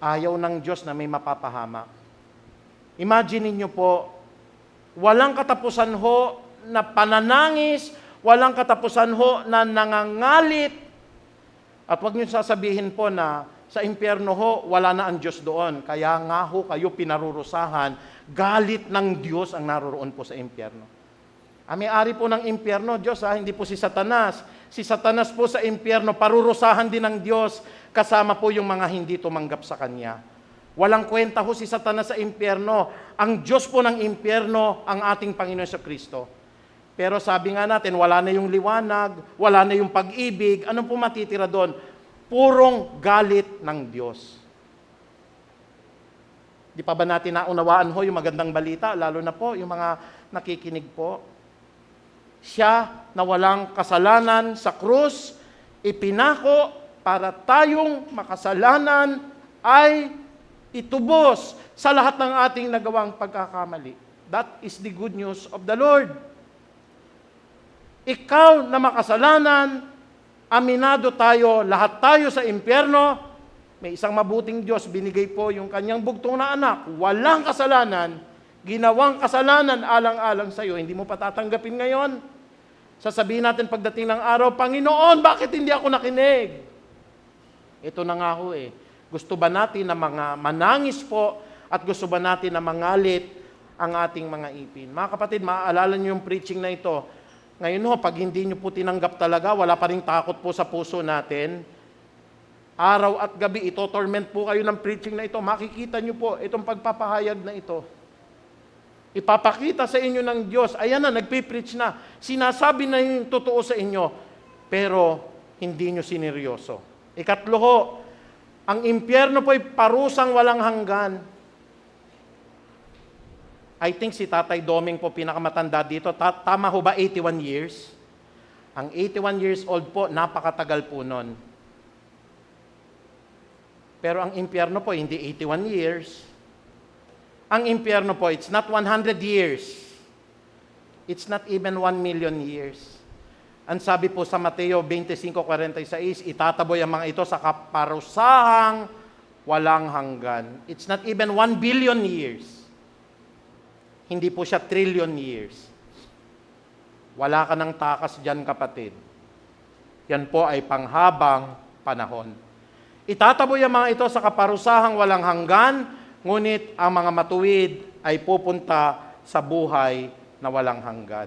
ayaw ng Diyos na may mapapahamak. Imagine niyo po, walang katapusan ho na pananangis, walang katapusan ho na nangangalit. At huwag niyo sasabihin po na sa impyerno ho, wala na ang Diyos doon. Kaya nga ho kayo pinarurusahan, galit ng Diyos ang naroroon po sa impyerno. Ang may-ari po ng impyerno, Diyos hindi po si Satanas. Si Satanas po sa impyerno, parurusahan din ng Diyos, kasama po yung mga hindi tumanggap sa Kanya. Walang kwenta ho si Satanas sa impyerno. Ang Diyos po ng impyerno, ang ating Panginoon Kristo. Pero sabi nga natin, wala na yung liwanag, wala na yung pag-ibig, anong po matitira doon? Purong galit ng Diyos. Di pa ba natin naunawaan ho yung magandang balita, lalo na po yung mga nakikinig po? Siya na walang kasalanan sa krus, ipinako para tayong makasalanan ay itubos sa lahat ng ating nagawang pagkakamali. That is the good news of the Lord. Ikaw na makasalanan, aminado tayo, lahat tayo sa impyerno, may isang mabuting Diyos, binigay po yung kanyang bugtong na anak, walang kasalanan, ginawang kasalanan alang-alang sa iyo, hindi mo pa tatanggapin ngayon. Sasabihin natin pagdating ng araw, Panginoon, bakit hindi ako nakinig? Ito na nga ho eh. Gusto ba natin na mga manangis po at gusto ba natin na mangalit ang ating mga ipin? Mga kapatid, maaalala niyo yung preaching na ito. Ngayon ho, pag hindi nyo po tinanggap talaga, wala pa rin takot po sa puso natin. Araw at gabi, ito-torment po kayo ng preaching na ito. Makikita nyo po itong pagpapahayag na ito. Ipapakita sa inyo ng Diyos, ayan na, nagpipreach na. Sinasabi na yung totoo sa inyo, pero hindi nyo sineryoso. Ikatlo ho, ang impyerno po ay parusang walang hanggan. I think si Tatay Doming po pinakamatanda dito. Tama ho ba 81 years? Ang 81 years old po, napakatagal po nun. Pero ang impyerno po, hindi 81 years. Ang impyerno po, it's not 100 years. It's not even 1 million years. Ang sabi po sa Mateo 25:46, itataboy ang mga ito sa kaparusahang walang hanggan. It's not even 1 billion years. Hindi po siya trillion years. Wala ka ng takas dyan, kapatid. Yan po ay panghabang panahon. Itataboy ang mga ito sa kaparusahang walang hanggan, ngunit ang mga matuwid ay pupunta sa buhay na walang hanggan.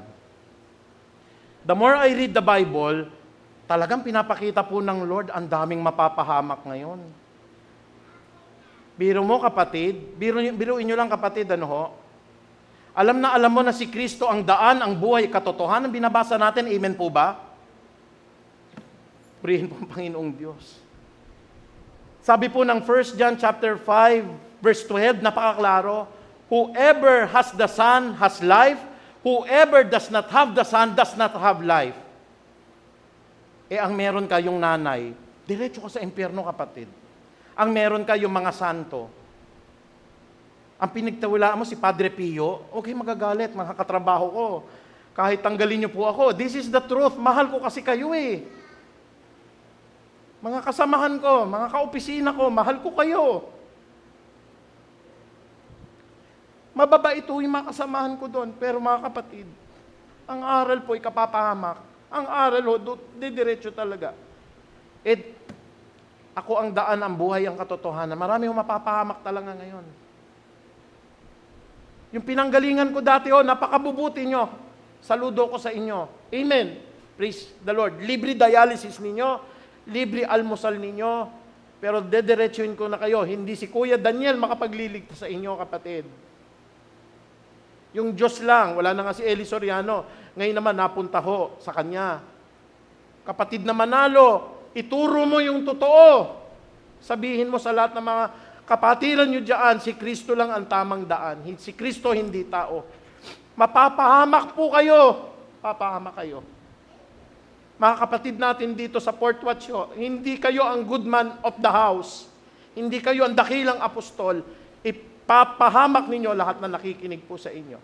The more I read the Bible, talagang pinapakita po ng Lord, ang daming mapapahamak ngayon. Biro mo, kapatid, biruin nyo lang, kapatid, ano ho? Alam mo na si Kristo ang daan, ang buhay, katotohanan. Binabasa natin, amen po ba? Purihin po ang Panginoong Diyos. Sabi po ng 1 John chapter 5, verse 12, napakaklaro, whoever has the Son has life, whoever does not have the Son does not have life. Ang meron kayong nanay, diretso ka sa impyerno, kapatid. Ang meron kayong mga santo, ang pinagtawalaan mo si Padre Pio, okay, magagalit, mga katrabaho ko. Kahit tanggalin niyo po ako, this is the truth, mahal ko kasi kayo eh. Mga kasamahan ko, mga kaopisina ko, mahal ko kayo. Mababait po yung mga kasamahan ko doon, pero mga kapatid, ang aral po ay kapapahamak. Ang aral ho, didiretso talaga. Ako ang daan, ang buhay, ang katotohanan. Marami ho mapapahamak talaga ngayon. Yung pinanggalingan ko dati, napakabubuti nyo. Saludo ko sa inyo. Amen. Praise the Lord. Libre dialysis ninyo, libre almusal ninyo, Pero dediretsuhin ko na kayo, hindi si Kuya Daniel makapagliligtas sa inyo, kapatid. Yung Diyos lang, wala na nga si Eli Soriano. Ngayon naman, napunta ho sa kanya. Kapatid na Manalo, ituro mo yung totoo. Sabihin mo sa lahat ng mga kapatiran nyo dyan, si Kristo lang ang tamang daan. Si Kristo hindi tao. Mapapahamak po kayo. Papahamak kayo. Mga kapatid natin dito sa Port Watch, hindi kayo ang good man of the house. Hindi kayo ang dakilang apostol. Ipapahamak ninyo lahat na nakikinig po sa inyo.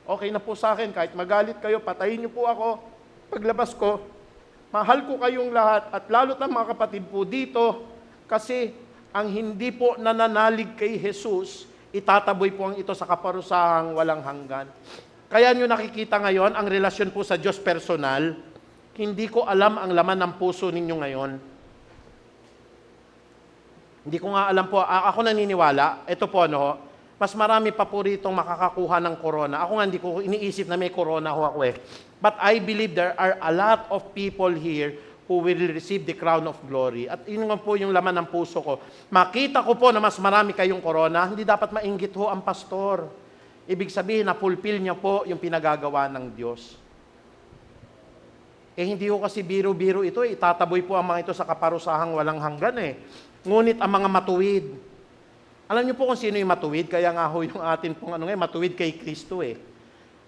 Okay na po sa akin, kahit magalit kayo, patayin niyo po ako. Paglabas ko, mahal ko kayong lahat at lalo't ang mga kapatid po dito kasi ang hindi po nananalig kay Jesus, itataboy po ang ito sa kaparusahang walang hanggan. Kaya nyo nakikita ngayon ang relasyon po sa Diyos personal. Hindi ko alam ang laman ng puso ninyo ngayon. Hindi ko nga alam po, ako naniniwala, ito po mas marami pa po ritong makakakuha ng corona. Ako nga hindi ko iniisip na may corona ako eh. But I believe there are a lot of people here who will receive the crown of glory. At yun nga po yung laman ng puso ko. Makita ko po na mas marami kayong corona, hindi dapat mainggit ho ang pastor. Ibig sabihin na fulfill niya po yung pinagagawa ng Diyos. Hindi ko kasi biro-biro ito, itataboy po ang mga ito sa kaparusahang walang hanggan eh. Ngunit ang mga matuwid, alam niyo po kung sino yung matuwid? Kaya nga ho yung atin pong matuwid kay Kristo eh.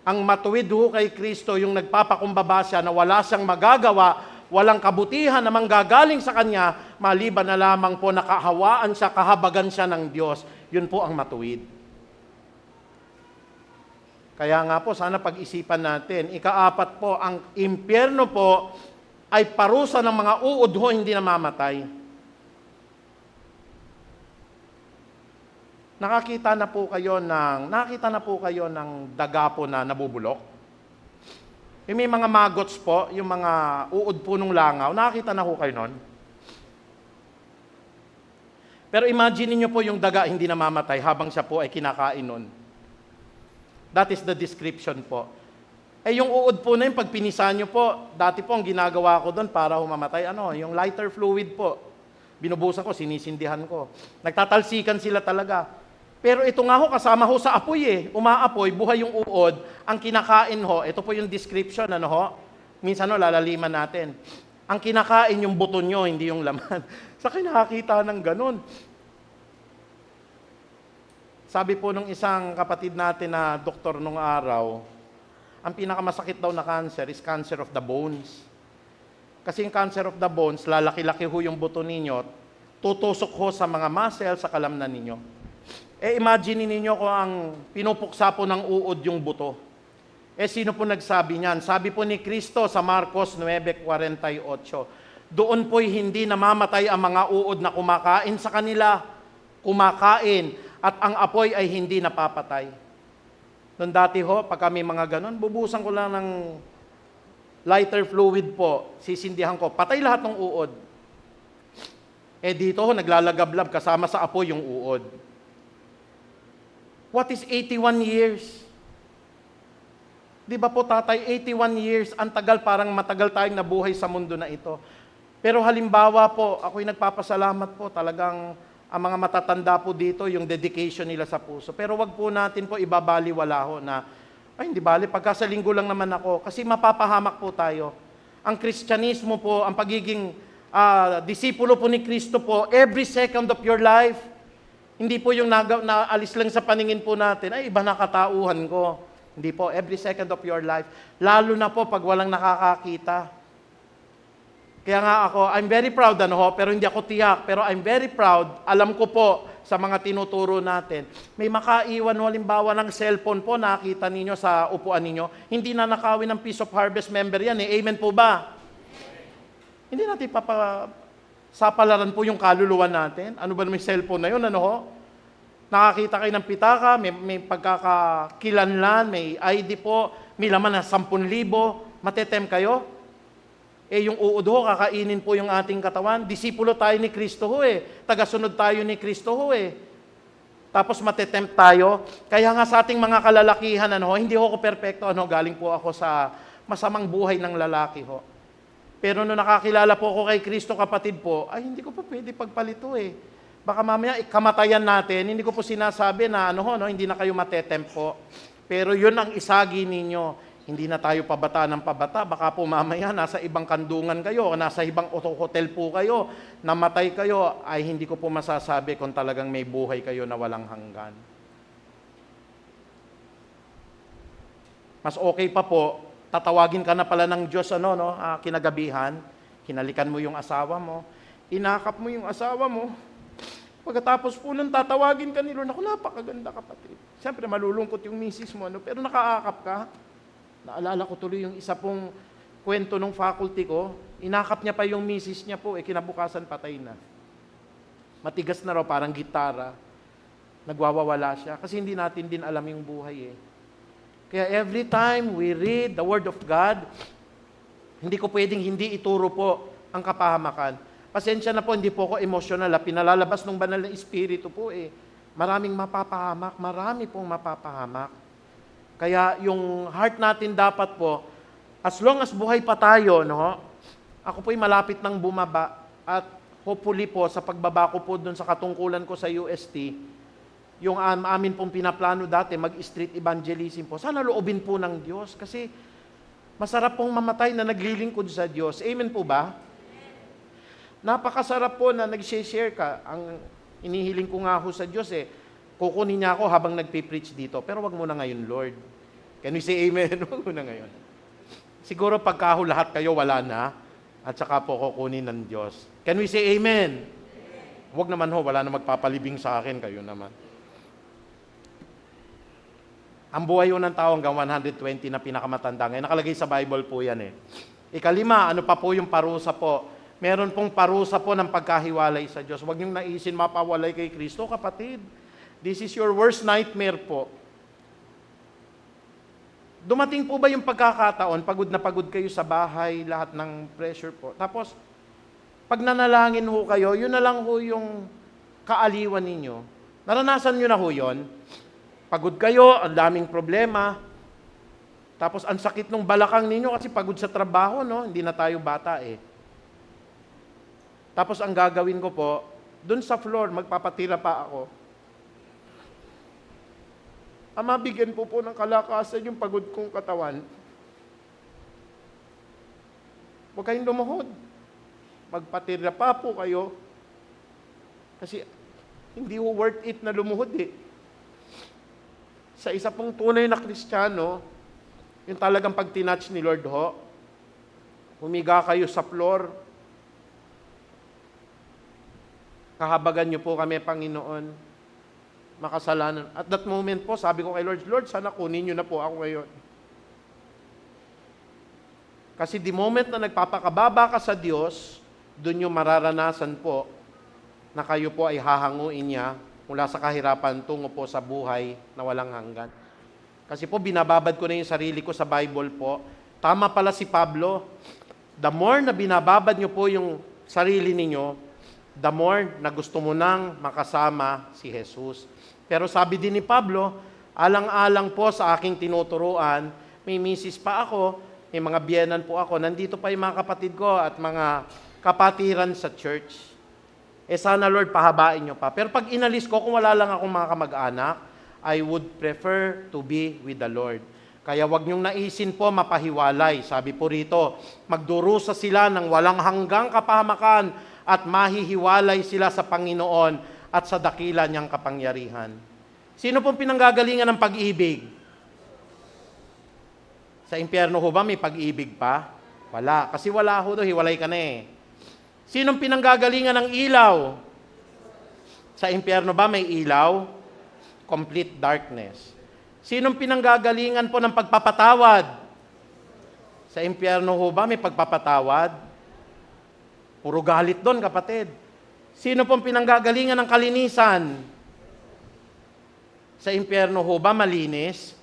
Ang matuwid ho kay Kristo, yung nagpapakumbaba siya na wala siyang magagawa, walang kabutihan na manggagaling sa Kanya, maliban na lamang po nakahawaan siya, kahabagan siya ng Diyos. Yun po ang matuwid. Kaya nga po, sana pag-isipan natin. Ika-apat po, ang impyerno po ay parusa ng mga uod ho, hindi namamatay. Nakakita na po kayo ng daga po na nabubulok? May mga maggots po, yung mga uod po ng langaw, nakakita na po kayo nun? Pero imagine niyo po yung daga hindi namamatay habang siya po ay kinakain nun. That is the description po. Yung uod po na yun, pag pinisa nyo po, dati po ang ginagawa ko doon para humamatay, yung lighter fluid po. Binubusan ko, sinisindihan ko. Nagtatalsikan sila talaga. Pero ito nga ho, kasama ho sa apoy eh. Umaapoy, buhay yung uod. Ang kinakain ho, ito po yung description, minsan lalaliman natin. Ang kinakain yung buto nyo, hindi yung laman. Sa nakakita ng ganun. Sabi po nung isang kapatid natin na doktor nung araw, ang pinakamasakit daw na cancer is cancer of the bones. Kasi yung cancer of the bones, lalaki-laki ho yung buto ninyo, tutusok ho sa mga muscle, sa kalamnan ninyo. Imagine ninyo kung ang pinupuksa po ng uod yung buto. Sino po nagsabi niyan? Sabi po ni Kristo sa Marcos 9:48, doon po'y hindi namamatay ang mga uod na kumakain sa kanila, kumakain, at ang apoy ay hindi napapatay. Noon dati ho, pag kami mga ganon, bubusan ko lang ng lighter fluid po, sisindihan ko, patay lahat ng uod. Dito ho, naglalagablab kasama sa apoy yung uod. What is 81 years? Di ba po tatay, 81 years, ang tagal, parang matagal tayong nabuhay sa mundo na ito. Pero halimbawa po, ako'y nagpapasalamat po, talagang ang mga matatanda po dito, yung dedication nila sa puso. Pero wag po natin po ibabaliwala ho na, hindi bali, pagka sa linggo lang naman ako, kasi mapapahamak po tayo. Ang Kristyanismo po, ang pagiging disipulo po ni Kristo po, every second of your life, hindi po yung naalis lang sa paningin po natin, iba na katauhan ko. Hindi po, every second of your life. Lalo na po pag walang nakakakita. Kaya nga ako, I'm very proud, pero hindi ako tiyak, pero I'm very proud, alam ko po sa mga tinuturo natin. May makaiwan, halimbawa ng cellphone po, nakita ninyo sa upuan ninyo, hindi na nakawin ng Peace of Harvest member yan eh. Amen po ba? Hindi natin sapalaran po yung kaluluwa natin. Ano ba may cellphone na yun, Nakakita kayo ng pitaka, may pagkakakilanlan, may ID po, may laman na 10,000, matetem kayo? Yung uod ho, kakainin po yung ating katawan. Disipulo tayo ni Kristo ho Tagasunod tayo ni Kristo ho Tapos matetempt tayo. Kaya nga sa ating mga kalalakihan, hindi ho ako perfecto, galing po ako sa masamang buhay ng lalaki ho. Pero nung nakakilala po ako kay Kristo, kapatid po, ay hindi ko po pwede pagpalito eh. Baka mamaya kamatayan natin, hindi ko po sinasabi na hindi na kayo matetempo. Pero yun ang isagi ninyo. Hindi na tayo pabata ng pabata. Baka po mamaya nasa ibang kandungan kayo, o nasa ibang hotel po kayo, namatay kayo, ay hindi ko po masasabi kung talagang may buhay kayo na walang hanggan. Mas okay pa po, tatawagin ka na pala ng Diyos, kinagabihan, hinalikan mo yung asawa mo, inakap mo yung asawa mo, pagkatapos po nung tatawagin ka ni Lord, naku, napakaganda kapatid. Siyempre, malulungkot yung misis mo, pero nakaakap ka. Naalala ko tuloy yung isa pong kwento ng faculty ko, inakap niya pa yung misis niya po, kinabukasan patay na. Matigas na raw, parang gitara. Nagwawala siya, kasi hindi natin din alam yung buhay Kaya every time we read the Word of God, hindi ko pwedeng hindi ituro po ang kapahamakan. Pasensya na po, hindi po ako emotional. Pinalalabas ng banal na Espiritu po Maraming mapapahamak, marami pong mapapahamak. Kaya yung heart natin dapat po, as long as buhay pa tayo, ako po'y malapit ng bumaba at hopefully po sa pagbaba ko po doon sa katungkulan ko sa UST, yung amin pong pinaplano dati, mag-street evangelism po, sana loobin po ng Diyos kasi masarap pong mamatay na naglilingkod sa Diyos. Amen po ba? Napakasarap po na nag-share ka. Ang inihiling ko nga ho sa Diyos kukunin niya ako habang nagpipreach dito. Pero wag mo na ngayon, Lord. Can we say amen? Wag mo na ngayon. Siguro pagkaho lahat kayo wala na at saka po kukunin ng Diyos. Can we say amen? Wag naman wala na magpapalibing sa akin, kayo naman. Ang buhay ng tao hanggang 120 na pinakamatanda. Ngayon, nakalagay sa Bible po yan Ikalima, ano pa po yung parusa po? Meron pong parusa po ng pagkahiwalay sa Diyos. Huwag niyong naisin mapawalay kay Kristo, kapatid. This is your worst nightmare po. Dumating po ba yung pagkakataon, pagod na pagod kayo sa bahay, lahat ng pressure po. Tapos, pag nanalangin kayo, yun na lang yung kaaliwan ninyo. Naranasan nyo na yun? Pagod kayo, ang daming problema. Tapos ang sakit ng balakang ninyo kasi pagod sa trabaho, Hindi na tayo bata Tapos ang gagawin ko po, dun sa floor, magpapatira pa ako. Mabigyan po ng kalakasan yung pagod kong katawan. Huwag kayong lumuhod. Magpatira pa po kayo. Kasi hindi worth it na lumuhod Sa isa pong tunay na Kristiyano, yung talagang pag tinatch ni Lord humiga kayo sa floor, kahabagan niyo po kami, Panginoon, makasalanan. At that moment po, sabi ko kay Lord, Lord, sana kunin niyo na po ako ngayon. Kasi the moment na nagpapakababa ka sa Diyos, doon yung mararanasan po na kayo po ay hahanguin niya mula sa kahirapan tungo po sa buhay na walang hanggan. Kasi po, binababad ko na yung sarili ko sa Bible po. Tama pala si Pablo. The more na binababad nyo po yung sarili ninyo, the more na gusto mo nang makasama si Jesus. Pero sabi din ni Pablo, alang-alang po sa aking tinuturuan, may misis pa ako, may mga biyenan po ako, nandito pa yung mga kapatid ko at mga kapatiran sa church. Sana Lord, pahabain nyo pa. Pero pag inalis ko, kung wala lang akong mga kamag-anak, I would prefer to be with the Lord. Kaya wag niyong naisin po mapahiwalay. Sabi po rito, magdurusa sila ng walang hanggang kapahamakan at mahihiwalay sila sa Panginoon at sa dakila niyang kapangyarihan. Sino pong pinanggagalingan ng pag-ibig? Sa impyerno ba may pag-ibig pa? Wala. Kasi wala hiwalay ka na Sinong pinanggagalingan ng ilaw? Sa impyerno ba may ilaw? Complete darkness. Sinong pinanggagalingan po ng pagpapatawad? Sa impyerno ba may pagpapatawad? Puro galit doon, kapatid. Sino pong pinanggagalingan ng kalinisan? Sa impyerno ba malinis?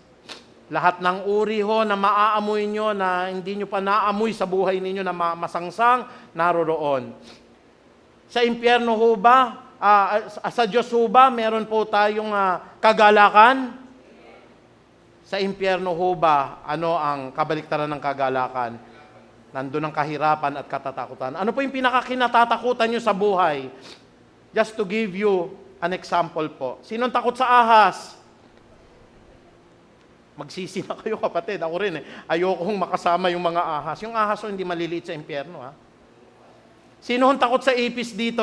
Lahat ng uri na maaamoy nyo na hindi nyo pa naamoy sa buhay ninyo na masangsang, naroroon. Sa impyerno ba, sa Diyos ba, meron po tayong kagalakan? Sa impyerno ba, ano ang kabaliktaran ng kagalakan? Nandun ang kahirapan at katatakutan. Ano po yung pinakakinatatakutan nyo sa buhay? Just to give you an example po. Sinong takot sa ahas? Magsisi na kayo kapatid. Ako rin eh. Ayokong makasama yung mga ahas. Yung ahas o hindi maliliit sa impyerno ha. Sino ang takot sa ipis dito?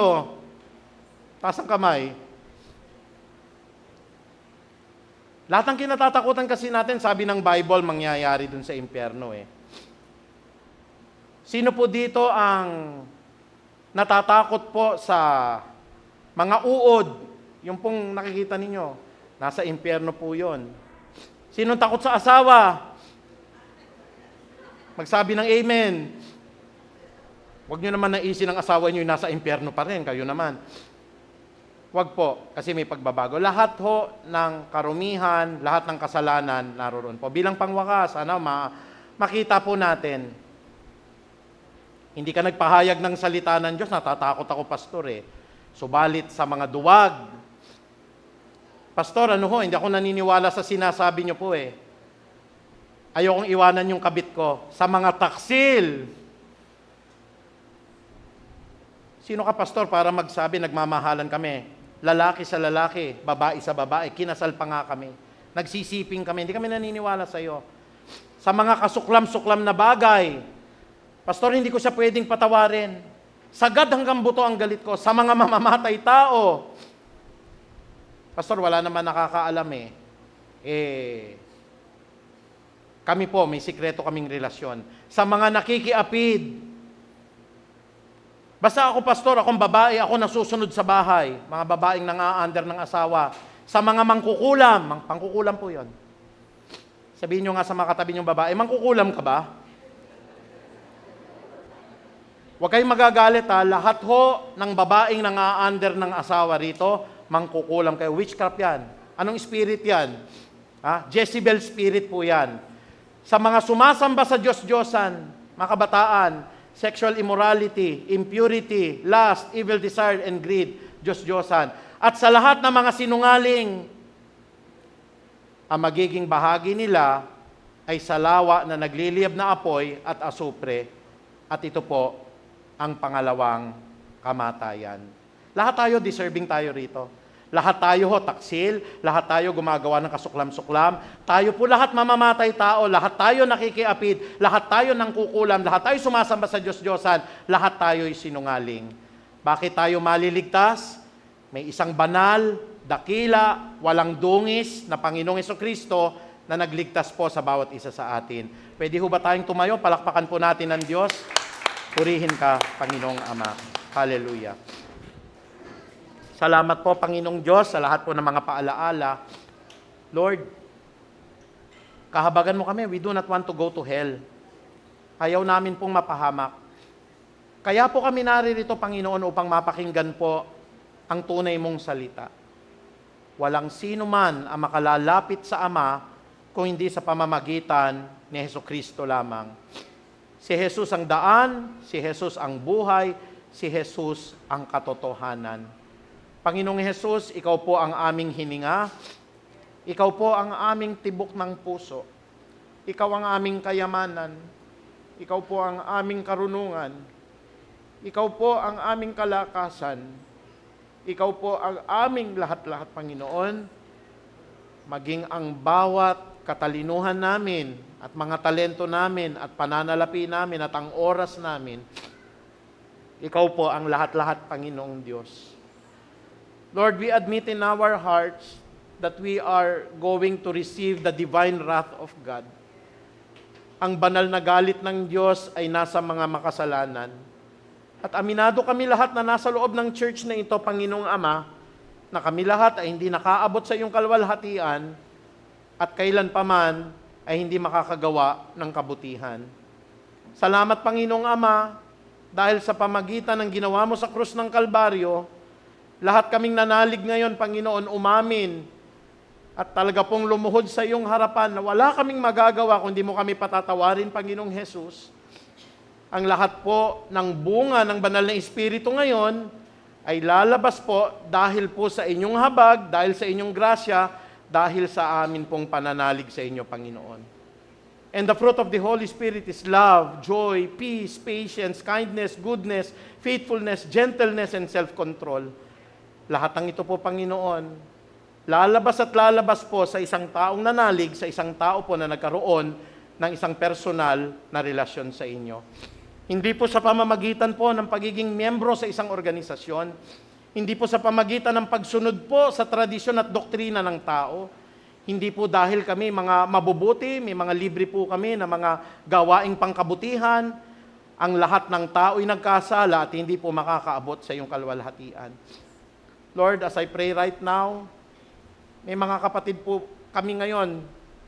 Taas ang kamay. Lahat ng kinatatakutan kasi natin, sabi ng Bible, mangyayari dun sa impyerno eh. Sino po dito ang natatakot po sa mga uod? Yung pong nakikita ninyo, nasa impyerno po yun. Sino takot sa asawa? Magsabi ng amen. Huwag nyo naman naisin ang asawa nyo yung nasa impyerno pa rin, kayo naman. Huwag po, kasi may pagbabago. Lahat ho ng karumihan, lahat ng kasalanan, naroon po. Bilang pangwakas, makita po natin, hindi ka nagpahayag ng salita ng Diyos, natatakot ako, pastor eh. Subalit sa mga duwag, pastor, hindi ako naniniwala sa sinasabi niyo po eh. Ayokong iwanan yung kabit ko. Sa mga taksil, sino ka, pastor, para magsabi, nagmamahalan kami? Lalaki sa lalaki, babae sa babae, kinasal pa nga kami. Nagsisiping kami, hindi kami naniniwala sa iyo. Sa mga kasuklam-suklam na bagay, pastor, hindi ko siya pwedeng patawarin. Sagad hanggang buto ang galit ko. Sa mga mamamatay tao, pastor, wala naman nakakaalam eh. Kami po, may sikreto kaming relasyon. Sa mga nakikiapid, basta ako, pastor, akong babae, ako nasusunod sa bahay. Mga babaeng nang-a-under ng asawa. Sa mga mangkukulam, pangkukulam po yon. Sabihin nyo nga sa mga katabi nyong babae, mangkukulam ka ba? Huwag kayong magagalit ha. Lahat ho ng babaeng nang-a-under ng asawa rito, mangkukulam kayo. Witchcraft yan. Anong spirit yan? Jezebel spirit po yan. Sa mga sumasamba sa Diyos-Diyosan, mga kabataan, sexual immorality, impurity, lust, evil desire, and greed, Diyos-Diyosan. At sa lahat ng mga sinungaling, ang magiging bahagi nila ay salawa na nagliliyab na apoy at asupre. At ito po ang pangalawang kamatayan. Lahat tayo, deserving tayo rito. Lahat tayo taksil, lahat tayo gumagawa ng kasuklam-suklam, tayo po lahat mamamatay tao, lahat tayo nakikiapid, lahat tayo nangkukulam, lahat tayo sumasamba sa Diyos-Diyosan, lahat tayo'y sinungaling. Bakit tayo maliligtas? May isang banal, dakila, walang dungis na Panginoong Hesukristo na nagligtas po sa bawat isa sa atin. Pwede ho ba tayong tumayo? Palakpakan po natin ng Diyos. Purihin ka, Panginoong Ama. Hallelujah. Salamat po, Panginoong Diyos, sa lahat po ng mga paalaala. Lord, kahabagan mo kami. We do not want to go to hell. Ayaw namin pong mapahamak. Kaya po kami naririto, Panginoon, upang mapakinggan po ang tunay mong salita. Walang sino man ang makalalapit sa Ama kung hindi sa pamamagitan ni Hesukristo lamang. Si Jesus ang daan, si Jesus ang buhay, si Jesus ang katotohanan. Panginoong Jesus, ikaw po ang aming hininga. Ikaw po ang aming tibok ng puso. Ikaw ang aming kayamanan. Ikaw po ang aming karunungan. Ikaw po ang aming kalakasan. Ikaw po ang aming lahat-lahat, Panginoon. Maging ang bawat katalinuhan namin at mga talento namin at pananalapi namin at ang oras namin. Ikaw po ang lahat-lahat, Panginoong Diyos. Lord, we admit in our hearts that we are going to receive the divine wrath of God. Ang banal na galit ng Diyos ay nasa mga makasalanan. At aminado kami lahat na nasa loob ng church na ito, Panginoong Ama, na kami lahat ay hindi nakaabot sa iyong kalwalhatian at kailan paman ay hindi makakagawa ng kabutihan. Salamat, Panginoong Ama, dahil sa pamagitan ng ginawa mo sa krus ng Kalbaryo, lahat kaming nanalig ngayon, Panginoon, umamin at talaga pong lumuhod sa iyong harapan na wala kaming magagawa kung di mo kami patatawarin, Panginoong Jesus. Ang lahat po ng bunga ng banal na Espiritu ngayon ay lalabas po dahil po sa inyong habag, dahil sa inyong grasya, dahil sa amin pong pananalig sa inyo, Panginoon. And the fruit of the Holy Spirit is love, joy, peace, patience, kindness, goodness, faithfulness, gentleness, and self-control. Lahat ng ito po, Panginoon, lalabas at lalabas po sa isang taong nanalig, sa isang tao po na nagkaroon ng isang personal na relasyon sa inyo. Hindi po sa pamamagitan po ng pagiging miyembro sa isang organisasyon, hindi po sa pamagitan ng pagsunod po sa tradisyon at doktrina ng tao, hindi po dahil kami mga mabubuti, may mga libre po kami na mga gawaing pangkabutihan, ang lahat ng tao'y nagkasala at hindi po makakaabot sa iyong kalwalhatian. Lord, as I pray right now, may mga kapatid po kami ngayon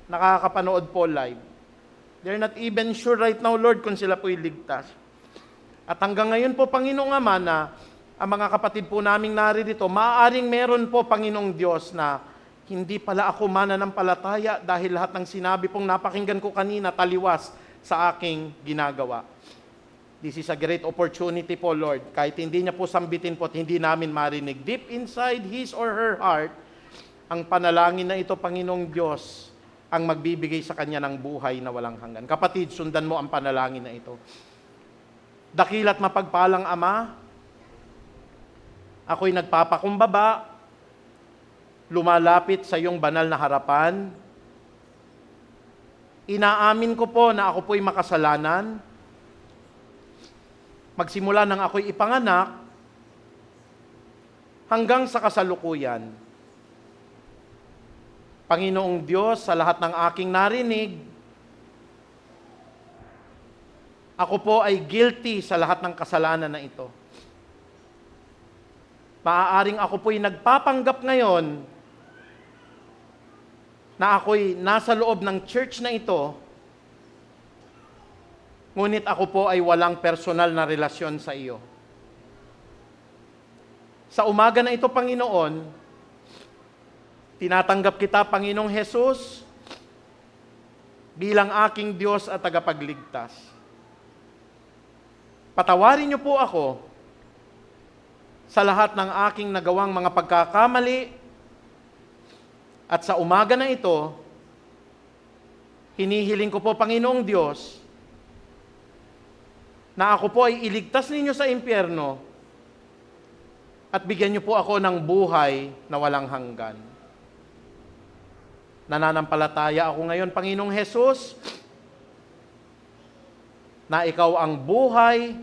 nakakapanood po live. They're not even sure right now, Lord, kung sila po'y ligtas. At hanggang ngayon po, Panginoong Ama, na ang mga kapatid po naming naririto, maaaring meron po, Panginoong Diyos, na hindi pala ako mananampalataya dahil lahat ng sinabi pong napakinggan ko kanina taliwas sa aking ginagawa. This is a great opportunity po, Lord. Kahit hindi niya po sambitin po at hindi namin marinig, deep inside his or her heart, ang panalangin na ito, Panginoong Diyos, ang magbibigay sa kanya ng buhay na walang hanggan. Kapatid, sundan mo ang panalangin na ito. Dakila't mapagpalang Ama, ako'y nagpapakumbaba, lumalapit sa iyong banal na harapan. Inaamin ko po na ako po'y makasalanan. Magsimula nang ako'y ipanganak hanggang sa kasalukuyan. Panginoong Diyos, sa lahat ng aking narinig, ako po ay guilty sa lahat ng kasalanan na ito. Maaaring ako po'y nagpapanggap ngayon na ako'y nasa loob ng church na ito, ngunit ako po ay walang personal na relasyon sa iyo. Sa umaga na ito, Panginoon, tinatanggap kita, Panginoong Jesus, bilang aking Diyos at tagapagligtas. Patawarin niyo po ako sa lahat ng aking nagawang mga pagkakamali. At sa umaga na ito, hinihiling ko po, Panginoong Diyos, na ako po ay iligtas ninyo sa impyerno at bigyan niyo po ako ng buhay na walang hanggan. Nananampalataya ako ngayon, Panginoong Jesus, na ikaw ang buhay,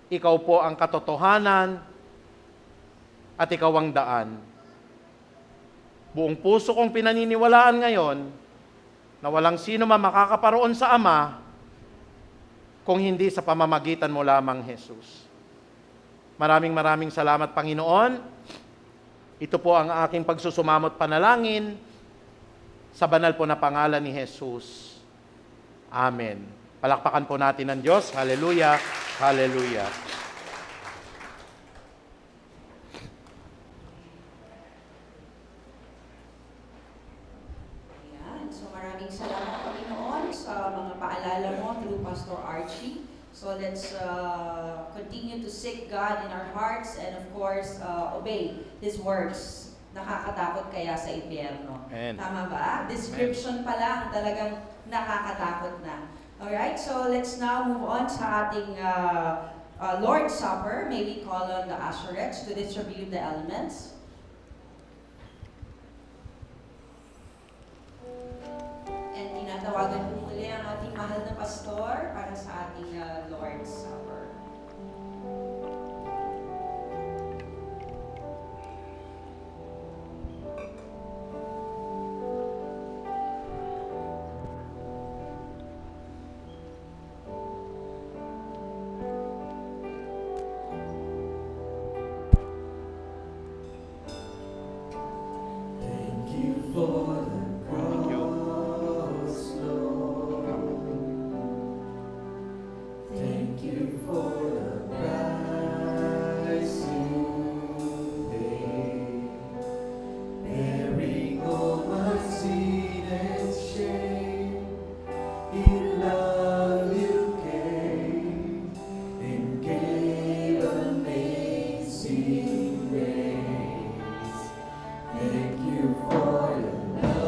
ikaw po ang katotohanan, at ikaw ang daan. Buong puso kong pinaniniwalaan ngayon na walang sino man makakaparoon sa Ama kung hindi sa pamamagitan mo lamang, Jesus. Maraming salamat, Panginoon. Ito po ang aking pagsusumamot panalangin sa banal po na pangalan ni Jesus. Amen. Palakpakan po natin ang Diyos. Hallelujah. Hallelujah. So maraming salamat, Panginoon, sa mga paalala mo through Pastor Archie. So let's continue to seek God in our hearts and of course, obey His words. Nakakatakot kaya sa impyerno. Amen. Tama ba? Description pa lang, talagang nakakatakot na. Alright, so let's now move on sa ating Lord's Supper. May we call on the usherettes to distribute the elements. And tinatawagan po muli ang ating mahal na pastor para sa ating Lord's Supper. Thank you for the Thank you. cross, Lord. Thank you for the price you paid, bearing all my sin and shame. In love you came and gave amazing grace. Thank you for your love.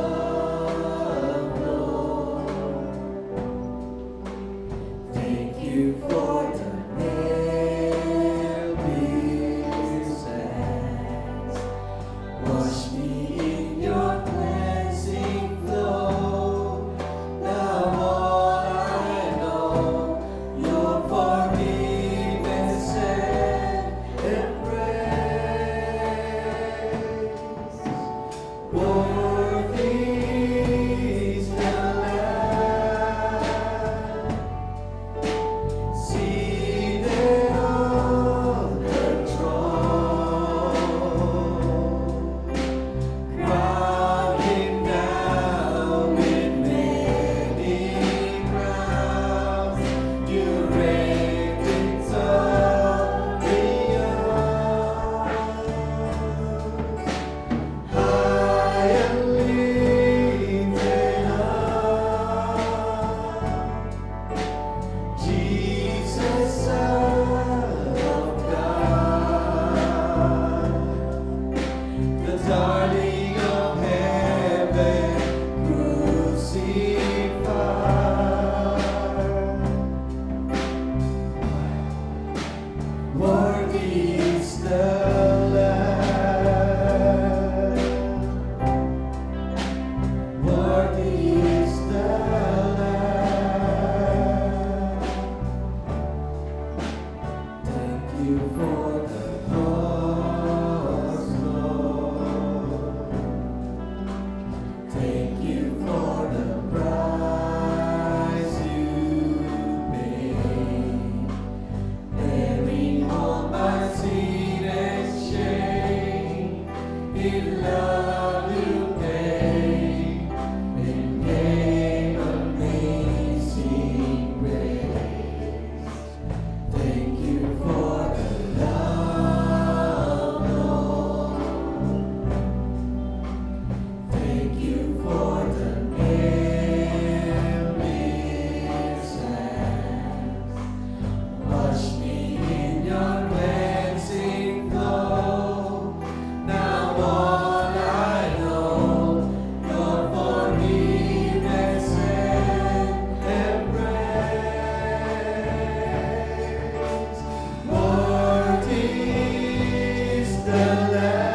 darling of heaven, crucified. Worthy is the Lamb. Worthy is the Lamb. Thank you for the cross, Lord. Thank you for the price you paid, bearing all my sin and shame. In love you came and gave amazing grace. Thank you for the love, Lord. Thank you for the nail-pierced hands. Wash me in your cleansing flow. Now all I know, your forgiveness and embrace. Worthy is the Lamb,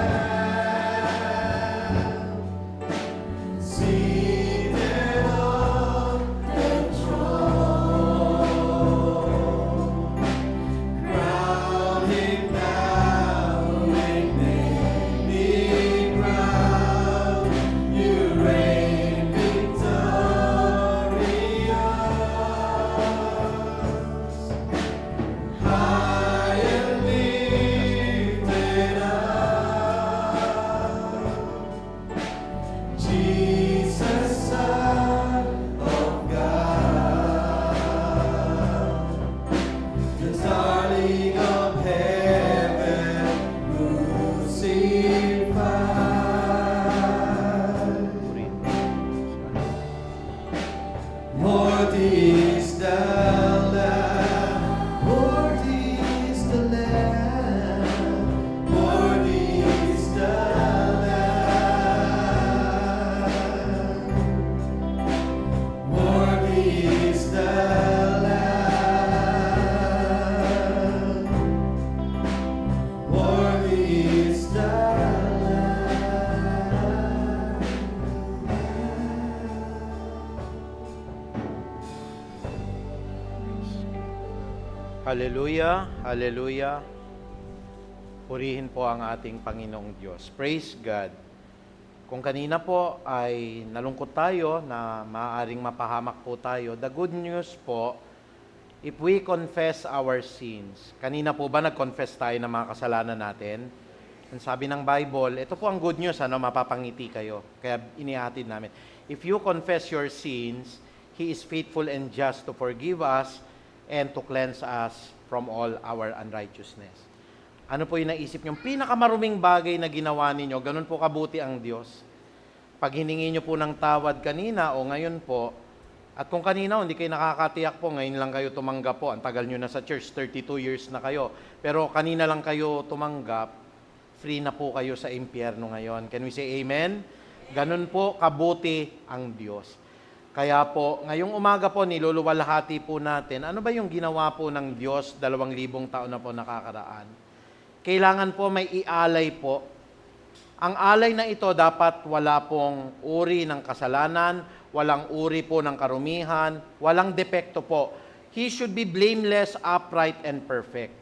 seated on the throne. Crown him now and make me proud. You reign victorious, high and lifted up. Jesus, Son of God, the darling of heaven, crucified. Worthy is the Lamb, worthy is the Lamb, worthy is the Lamb, worthy is the Lamb, worthy is the Lamb. Hallelujah, hallelujah. Purihin po ang ating Panginoong Diyos. Praise God. Kung kanina po ay nalungkot tayo na maaaring mapahamak po tayo, the good news po, if we confess our sins, kanina po ba nag-confess tayo ng mga kasalanan natin? Ang sabi ng Bible, ito po ang good news, mapapangiti kayo. Kaya inihatid namin. If you confess your sins, He is faithful and just to forgive us and to cleanse us from all our unrighteousness. Ano po yung naisip nyo? Pinakamaruming bagay na ginawa ninyo, ganun po kabuti ang Diyos. Pag hiningi nyo po ng tawad kanina o ngayon po, at kung kanina hindi kayo nakakatiyak po, ngayon lang kayo tumanggap po, ang tagal nyo na sa church, 32 years na kayo, pero kanina lang kayo tumanggap, free na po kayo sa impyerno ngayon. Can we say amen? Ganun po kabuti ang Diyos. Kaya po, ngayong umaga po, niluluwalhati po natin, ano ba yung ginawa po ng Diyos 2,000 taon na po nakakaraan? Kailangan po may ialay po. Ang alay na ito dapat wala pong uri ng kasalanan, walang uri po ng karumihan, walang depekto po. He should be blameless, upright, and perfect.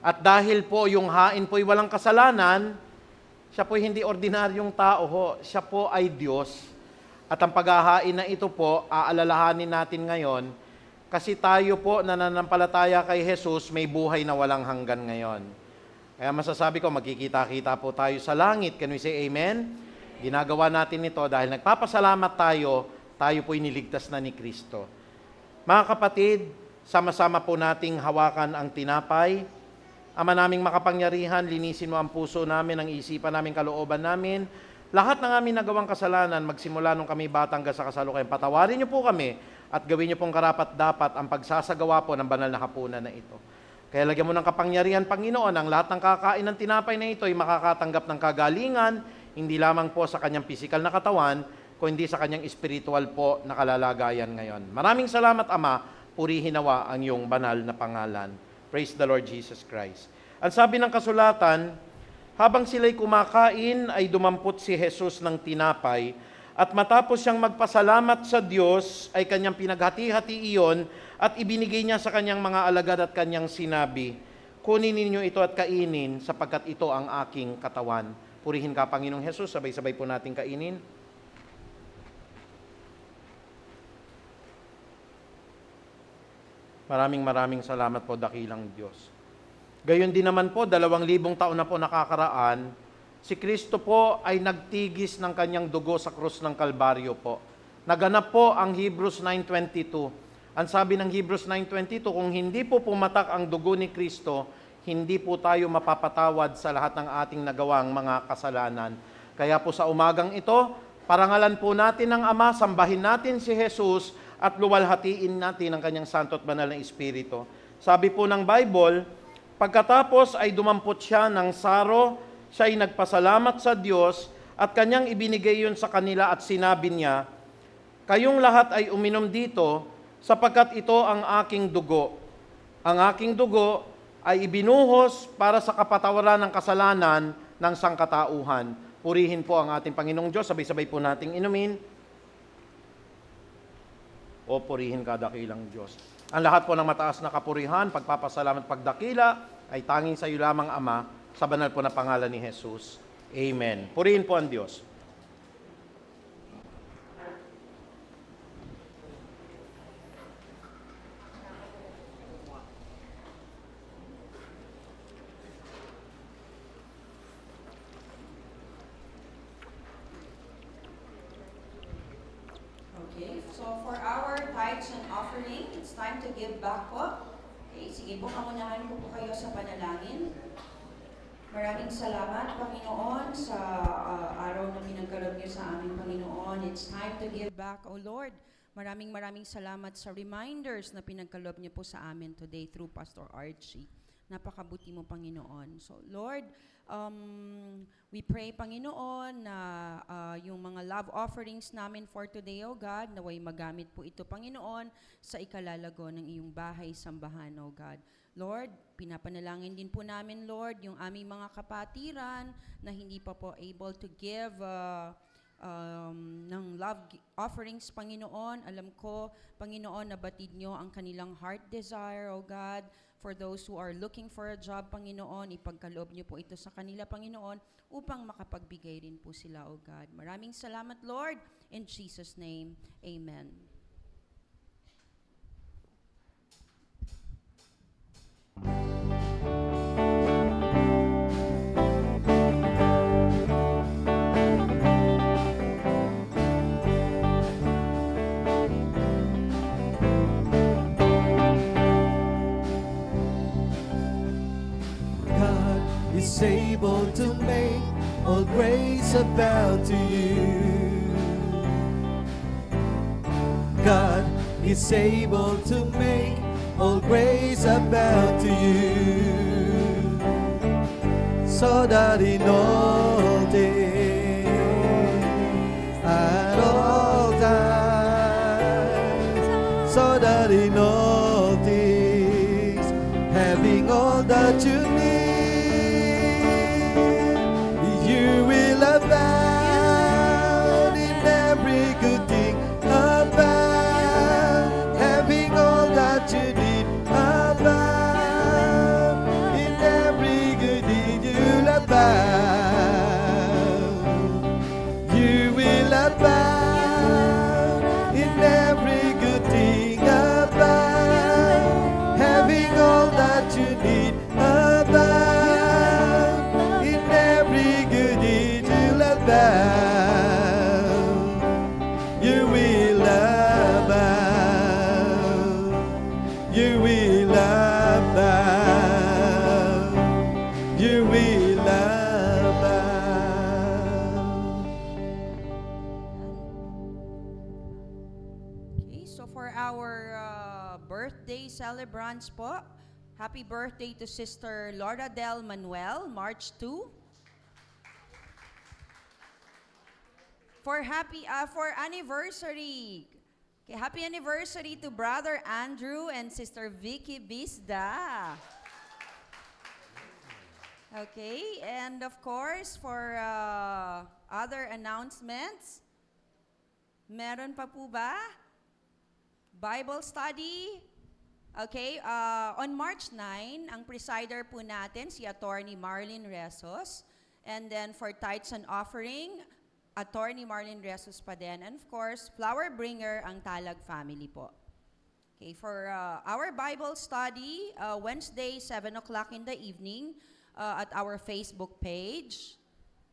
At dahil po yung hain po'y walang kasalanan, siya po'y hindi ordinaryong tao ho, siya po ay Diyos. At ang paghahain na ito po, aalalahanin natin ngayon, kasi tayo po nananampalataya kay Jesus, may buhay na walang hanggan ngayon. Kaya masasabi ko, magkikita-kita po tayo sa langit. Can we say amen? Ginagawa natin ito dahil nagpapasalamat tayo, tayo po'y niligtas na ni Kristo. Mga kapatid, sama-sama po nating hawakan ang tinapay. Ama naming makapangyarihan, linisin mo ang puso namin, ang isipan namin, kalooban namin. Lahat ng aming nagawang kasalanan, magsimula nung kami bata hanggang sa kasalukuyan, patawarin niyo po kami at gawin niyo pong karapat-dapat ang pagsasagawa po ng banal na hapunan na ito. Kaya lagyan mo ng kapangyarihan, Panginoon, ang lahat ng kakain ng tinapay na ito ay makakatanggap ng kagalingan, hindi lamang po sa kanyang physical na katawan, kundi sa kanyang spiritual po na kalalagayan ngayon. Maraming salamat, Ama. Purihin nawa ang iyong banal na pangalan. Praise the Lord Jesus Christ. Ang sabi ng kasulatan, habang sila'y kumakain ay dumampot si Jesus ng tinapay at matapos siyang magpasalamat sa Diyos ay kanyang pinaghati-hati iyon at ibinigay niya sa kanyang mga alagad at kanyang sinabi, kunin ninyo ito at kainin sapagkat ito ang aking katawan. Purihin ka, Panginoong Jesus. Sabay-sabay po nating kainin. Maraming salamat po, dakilang Diyos. Gayon din naman po, 2,000 taon na po nakakaraan, si Kristo po ay nagtigis ng kanyang dugo sa krus ng Kalbaryo po. Naganap po ang Hebrews 9:22. Ang sabi ng Hebrews 9:22, kung hindi po pumatak ang dugo ni Kristo, hindi po tayo mapapatawad sa lahat ng ating nagawang mga kasalanan. Kaya po sa umagang ito, parangalan po natin ang Ama, sambahin natin si Jesus, at luwalhatiin natin ang kanyang santo at banal na Espiritu. Sabi po ng Bible, pagkatapos ay dumampot siya ng saro, siya ay nagpasalamat sa Diyos at kanyang ibinigay yun sa kanila at sinabi niya, kayong lahat ay uminom dito sapagkat ito ang aking dugo. Ang aking dugo ay ibinuhos para sa kapatawaran ng kasalanan ng sangkatauhan. Purihin po ang ating Panginoong Diyos. Sabay-sabay po nating inumin. O purihin ka, dakilang Diyos. Ang lahat po ng mataas na kapurihan, pagpapasalamat, pagdakila, ay tanging sa iyo lamang, Ama, sa banal po na pangalan ni Jesus. Amen. Purihin po ang Diyos. Okay, so for our tithes and offering, it's time to give back po. Okay, sige po, pangunahan ko po kayo sa panalangin. Maraming salamat, Panginoon, sa araw na pinagkaloob niyo sa aming Panginoon. It's time to give back, O Lord. Maraming salamat sa reminders na pinagkaloob niyo po sa amin today through Pastor Archie. Napakabuti mo, Panginoon. So, Lord, we pray, Panginoon, na yung mga love offerings namin for today, O God, naway magamit po ito, Panginoon, sa ikalalago ng iyong bahay, sambahan, O God. Lord, pinapanalangin din po namin, Lord, yung aming mga kapatiran na hindi pa po able to give ng love offerings, Panginoon. Alam ko, Panginoon, nabatid nyo ang kanilang heart desire, O God. For those who are looking for a job, Panginoon, ipagkaloob nyo po ito sa kanila, Panginoon, upang makapagbigay rin po sila, O God. Maraming salamat, Lord. In Jesus' name, Amen. God is able to make all grace abound to you. God is able to make all grace abound to you, so that in all days, at all times, so that in all things, having all that you need, you will abound in every good thing, abound, having all that you need, abound in every good deed, you'll abound, you will abound in every good thing, abound, having all that you need, abound in every good deed, you'll abound, you will abound, you will abound, you will abound. Okay, so for our birthday celebrants po, happy birthday to Sister Laura Del Manuel, March 2. for anniversary. Okay, happy anniversary to Brother Andrew and Sister Vicky Bisda. Okay, and of course, for other announcements, meron pa po ba? Bible study. Okay, on March 9, ang presider po natin, si Attorney Marlene Resos. And then for tithes and offering, Attorney Marlene Resos pa din. And of course, flower bringer, ang Talag family po. Okay, for our Bible study, Wednesday, 7 o'clock in the evening, at our Facebook page.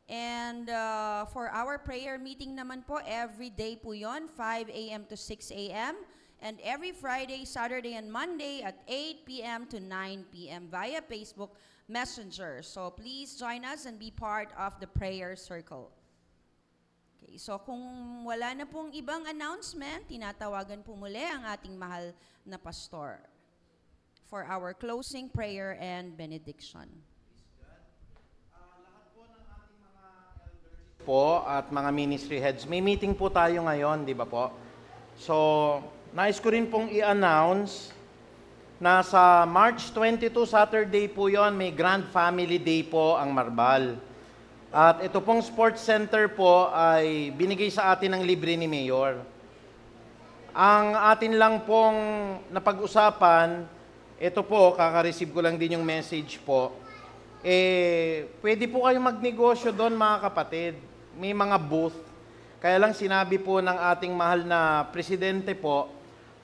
And for our prayer meeting naman po, every day po yon, 5 a.m. to 6 a.m. And every Friday, Saturday, and Monday at 8 p.m. to 9 p.m. via Facebook Messenger. So please join us and be part of the prayer circle. Okay, so kung wala na pong ibang announcement, tinatawagan po muli ang ating mahal na pastor for our closing prayer and benediction. Po at mga ministry heads, may meeting po tayo ngayon, di ba po? So, nais ko rin pong i-announce na sa March 22, Saturday po yon, may Grand Family Day po ang Marbal. At ito pong sports center po ay binigay sa atin ng libre ni Mayor. Ang atin lang pong napag-usapan, ito po, kaka-receive ko lang din yung message po, pwede po kayong magnegosyo doon mga kapatid. May mga booth. Kaya lang sinabi po ng ating mahal na presidente po,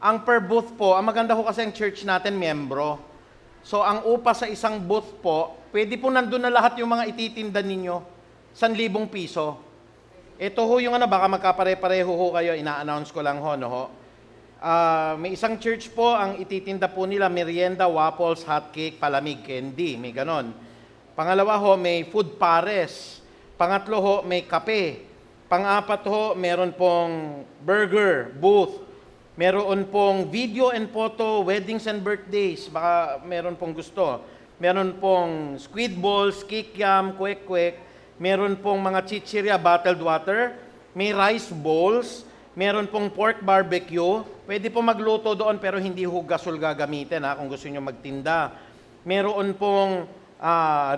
ang per booth po, ang maganda po kasi ang church natin, membro. So ang upa sa isang booth po, pwede po nandun na lahat yung mga ititinda ninyo. 1,000 piso. Ito ho yung baka magkapare-pareho ho kayo, ina-announce ko lang ho, no ho. May isang church po, ang ititinda po nila, merienda, waffles, hotcake, palamig, candy, may ganon. Pangalawa ho, may food pares. Pangatlo ho, may kape. Pang-apat ho, meron pong burger, booth. Meron pong video and photo, weddings and birthdays. Baka meron pong gusto. Meron pong squid balls, kikiam, kwek-kwek. Meron pong mga chichirya, bottled water. May rice bowls. Meron pong pork barbecue. Pwede po magluto doon pero hindi ho gasol gagamitin kung gusto nyo magtinda. Meron pong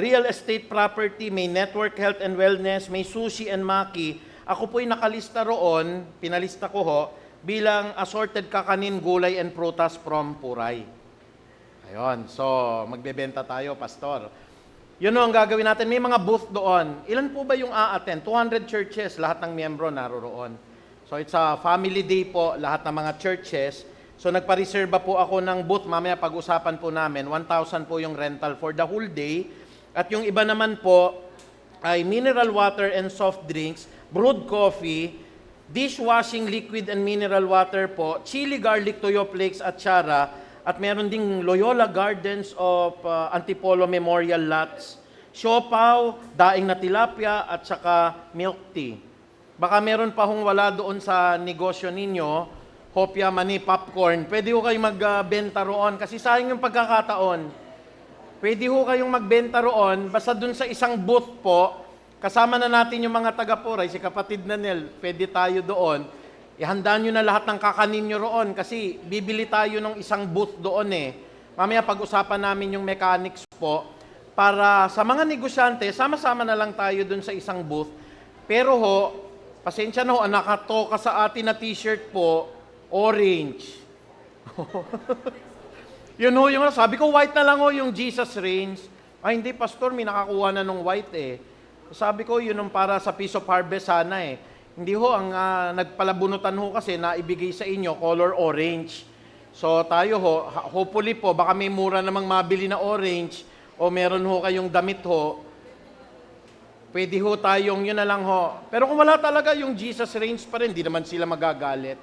real estate property, may network health and wellness, may sushi and maki. Ako po'y nakalista roon, pinalista ko ho, bilang assorted kakanin, gulay and prutas from Puray. Ayun, so magbebenta tayo, Pastor. Yun ang gagawin natin. May mga booth doon. Ilan po ba yung a-attend? 200 churches, lahat ng miyembro naroroon. So it's a family day po, lahat ng mga churches. So nagpa-reserve po ako ng booth, mamaya pag-usapan po namin, 1,000 po yung rental for the whole day. At yung iba naman po ay mineral water and soft drinks, brewed coffee, dishwashing liquid and mineral water po, chili garlic toyo flakes at chara, at meron ding Loyola Gardens of Antipolo Memorial Lots, siopaw, daing na tilapia, at saka milk tea. Baka meron pa hong wala doon sa negosyo ninyo, hopya, mani, popcorn, pwede ho kayong magbenta roon kasi sayang yung pagkakataon. Pwede ho kayong magbenta roon, basta dun sa isang booth po, kasama na natin yung mga taga-Puray, si kapatid na Nel, pwede tayo doon. Ihanda nyo na lahat ng kakanin nyo roon kasi bibili tayo ng isang booth doon Mamaya pag-usapan namin yung mechanics po para sa mga negosyante, sama-sama na lang tayo dun sa isang booth. Pero ho, pasensya na ho, nakatoka sa atin na t-shirt po, orange. Yun ho, yung sabi ko, white na lang ho yung Jesus Reigns. Ay, hindi, Pastor, may nakakuha na nung white Sabi ko, yun yung para sa Piece of Harvest sana Hindi ho, ang nagpalabunutan ho kasi na ibigay sa inyo, color orange. So tayo ho, hopefully po, baka may mura namang mabili na orange o meron ho kayong damit ho. Pwede ho tayong, yun na lang ho. Pero kung wala talaga yung Jesus Reigns pa rin, di naman sila magagalit.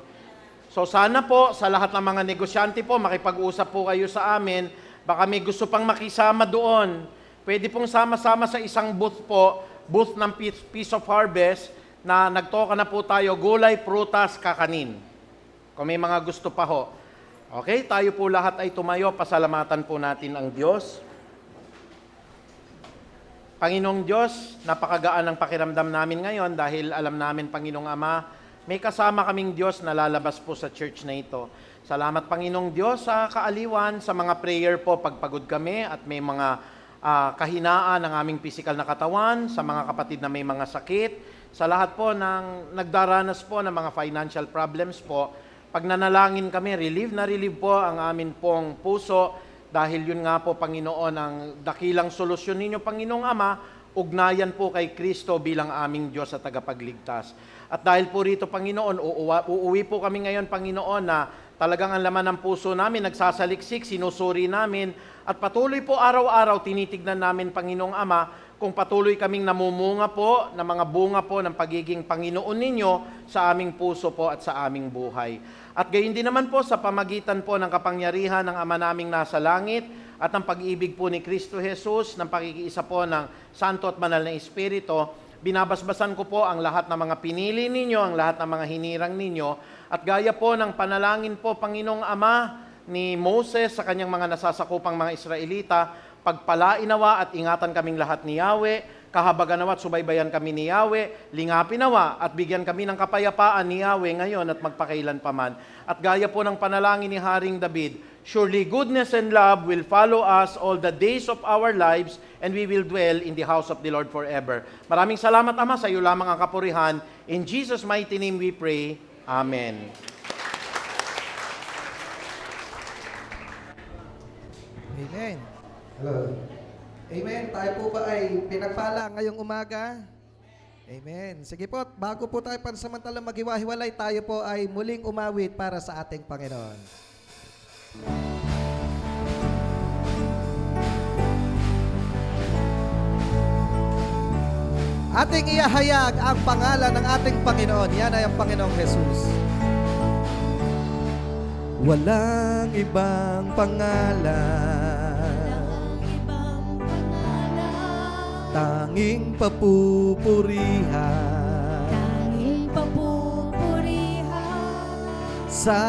So sana po, sa lahat ng mga negosyante po, makipag-usap po kayo sa amin. Baka may gusto pang makisama doon. Pwede pong sama-sama sa isang booth po, booth ng Piece of Harvest, na nagtoka na po tayo, gulay, prutas, kakanin. Kung may mga gusto pa ho. Okay, tayo po lahat ay tumayo, pasalamatan po natin ang Diyos. Panginoong Diyos, napakagaan ng pakiramdam namin ngayon dahil alam namin, Panginoong Ama, may kasama kaming Diyos na lalabas po sa church na ito. Salamat, Panginoong Diyos, sa kaaliwan, sa mga prayer po pagpagod kami at may mga kahinaan ng aming physical na katawan, sa mga kapatid na may mga sakit, sa lahat po ng nagdaranas po ng mga financial problems po. Pag nanalangin kami, relieve po ang amin pong puso dahil yun nga po, Panginoon, ang dakilang solusyon ninyo, Panginoong Ama, ugnayan po kay Kristo bilang aming Diyos at tagapagligtas. At dahil po rito, Panginoon, uuwi po kami ngayon, Panginoon, na talagang ang laman ng puso namin, nagsasaliksik, sinusuri namin, at patuloy po araw-araw tinitignan namin, Panginoong Ama, kung patuloy kaming namumunga po ng mga bunga po ng pagiging Panginoon ninyo sa aming puso po at sa aming buhay. At gayon din naman po sa pamagitan po ng kapangyarihan ng Ama naming nasa langit at ng pag-ibig po ni Kristo Jesus, ng pakikiisa po ng Santo at Banal na Espiritu, binabasbasan ko po ang lahat ng mga pinili ninyo, ang lahat ng mga hinirang ninyo, at gaya po ng panalangin po, Panginoong Ama, ni Moses sa kanyang mga nasasakupang mga Israelita, pagpalainawa at ingatan kaming lahat ni Yahweh, kahabaganawa at subaybayan kami ni Yahweh, lingapinawa at bigyan kami ng kapayapaan ni Yahweh ngayon at magpakailan paman. At gaya po ng panalangin ni Haring David, surely goodness and love will follow us all the days of our lives and we will dwell in the house of the Lord forever. Maraming salamat, Ama, sa iyo lamang ang kapurihan. In Jesus' mighty name we pray. Amen. Amen. Amen. Tayo po ba ay pinagpala ngayong umaga? Amen. Sige po, bago po tayo pansamantalang maghiwa-hiwalay, tayo po ay muling umawit para sa ating Panginoon. Ating iahayag ang pangalan ng ating Panginoon. Yan ay ang Panginoong Jesus. Walang ibang pangalan, tanging papupurihan sa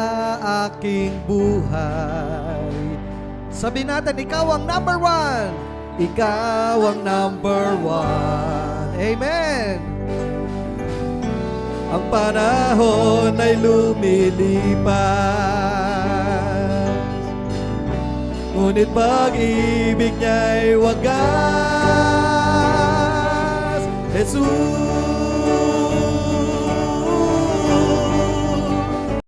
aking buhay. Sabi natin, ikaw ang number one. Ikaw ang number one. Amen. Ang panahon ay lumilipas, ngunit pag-ibig niya'y wagas. Jesus,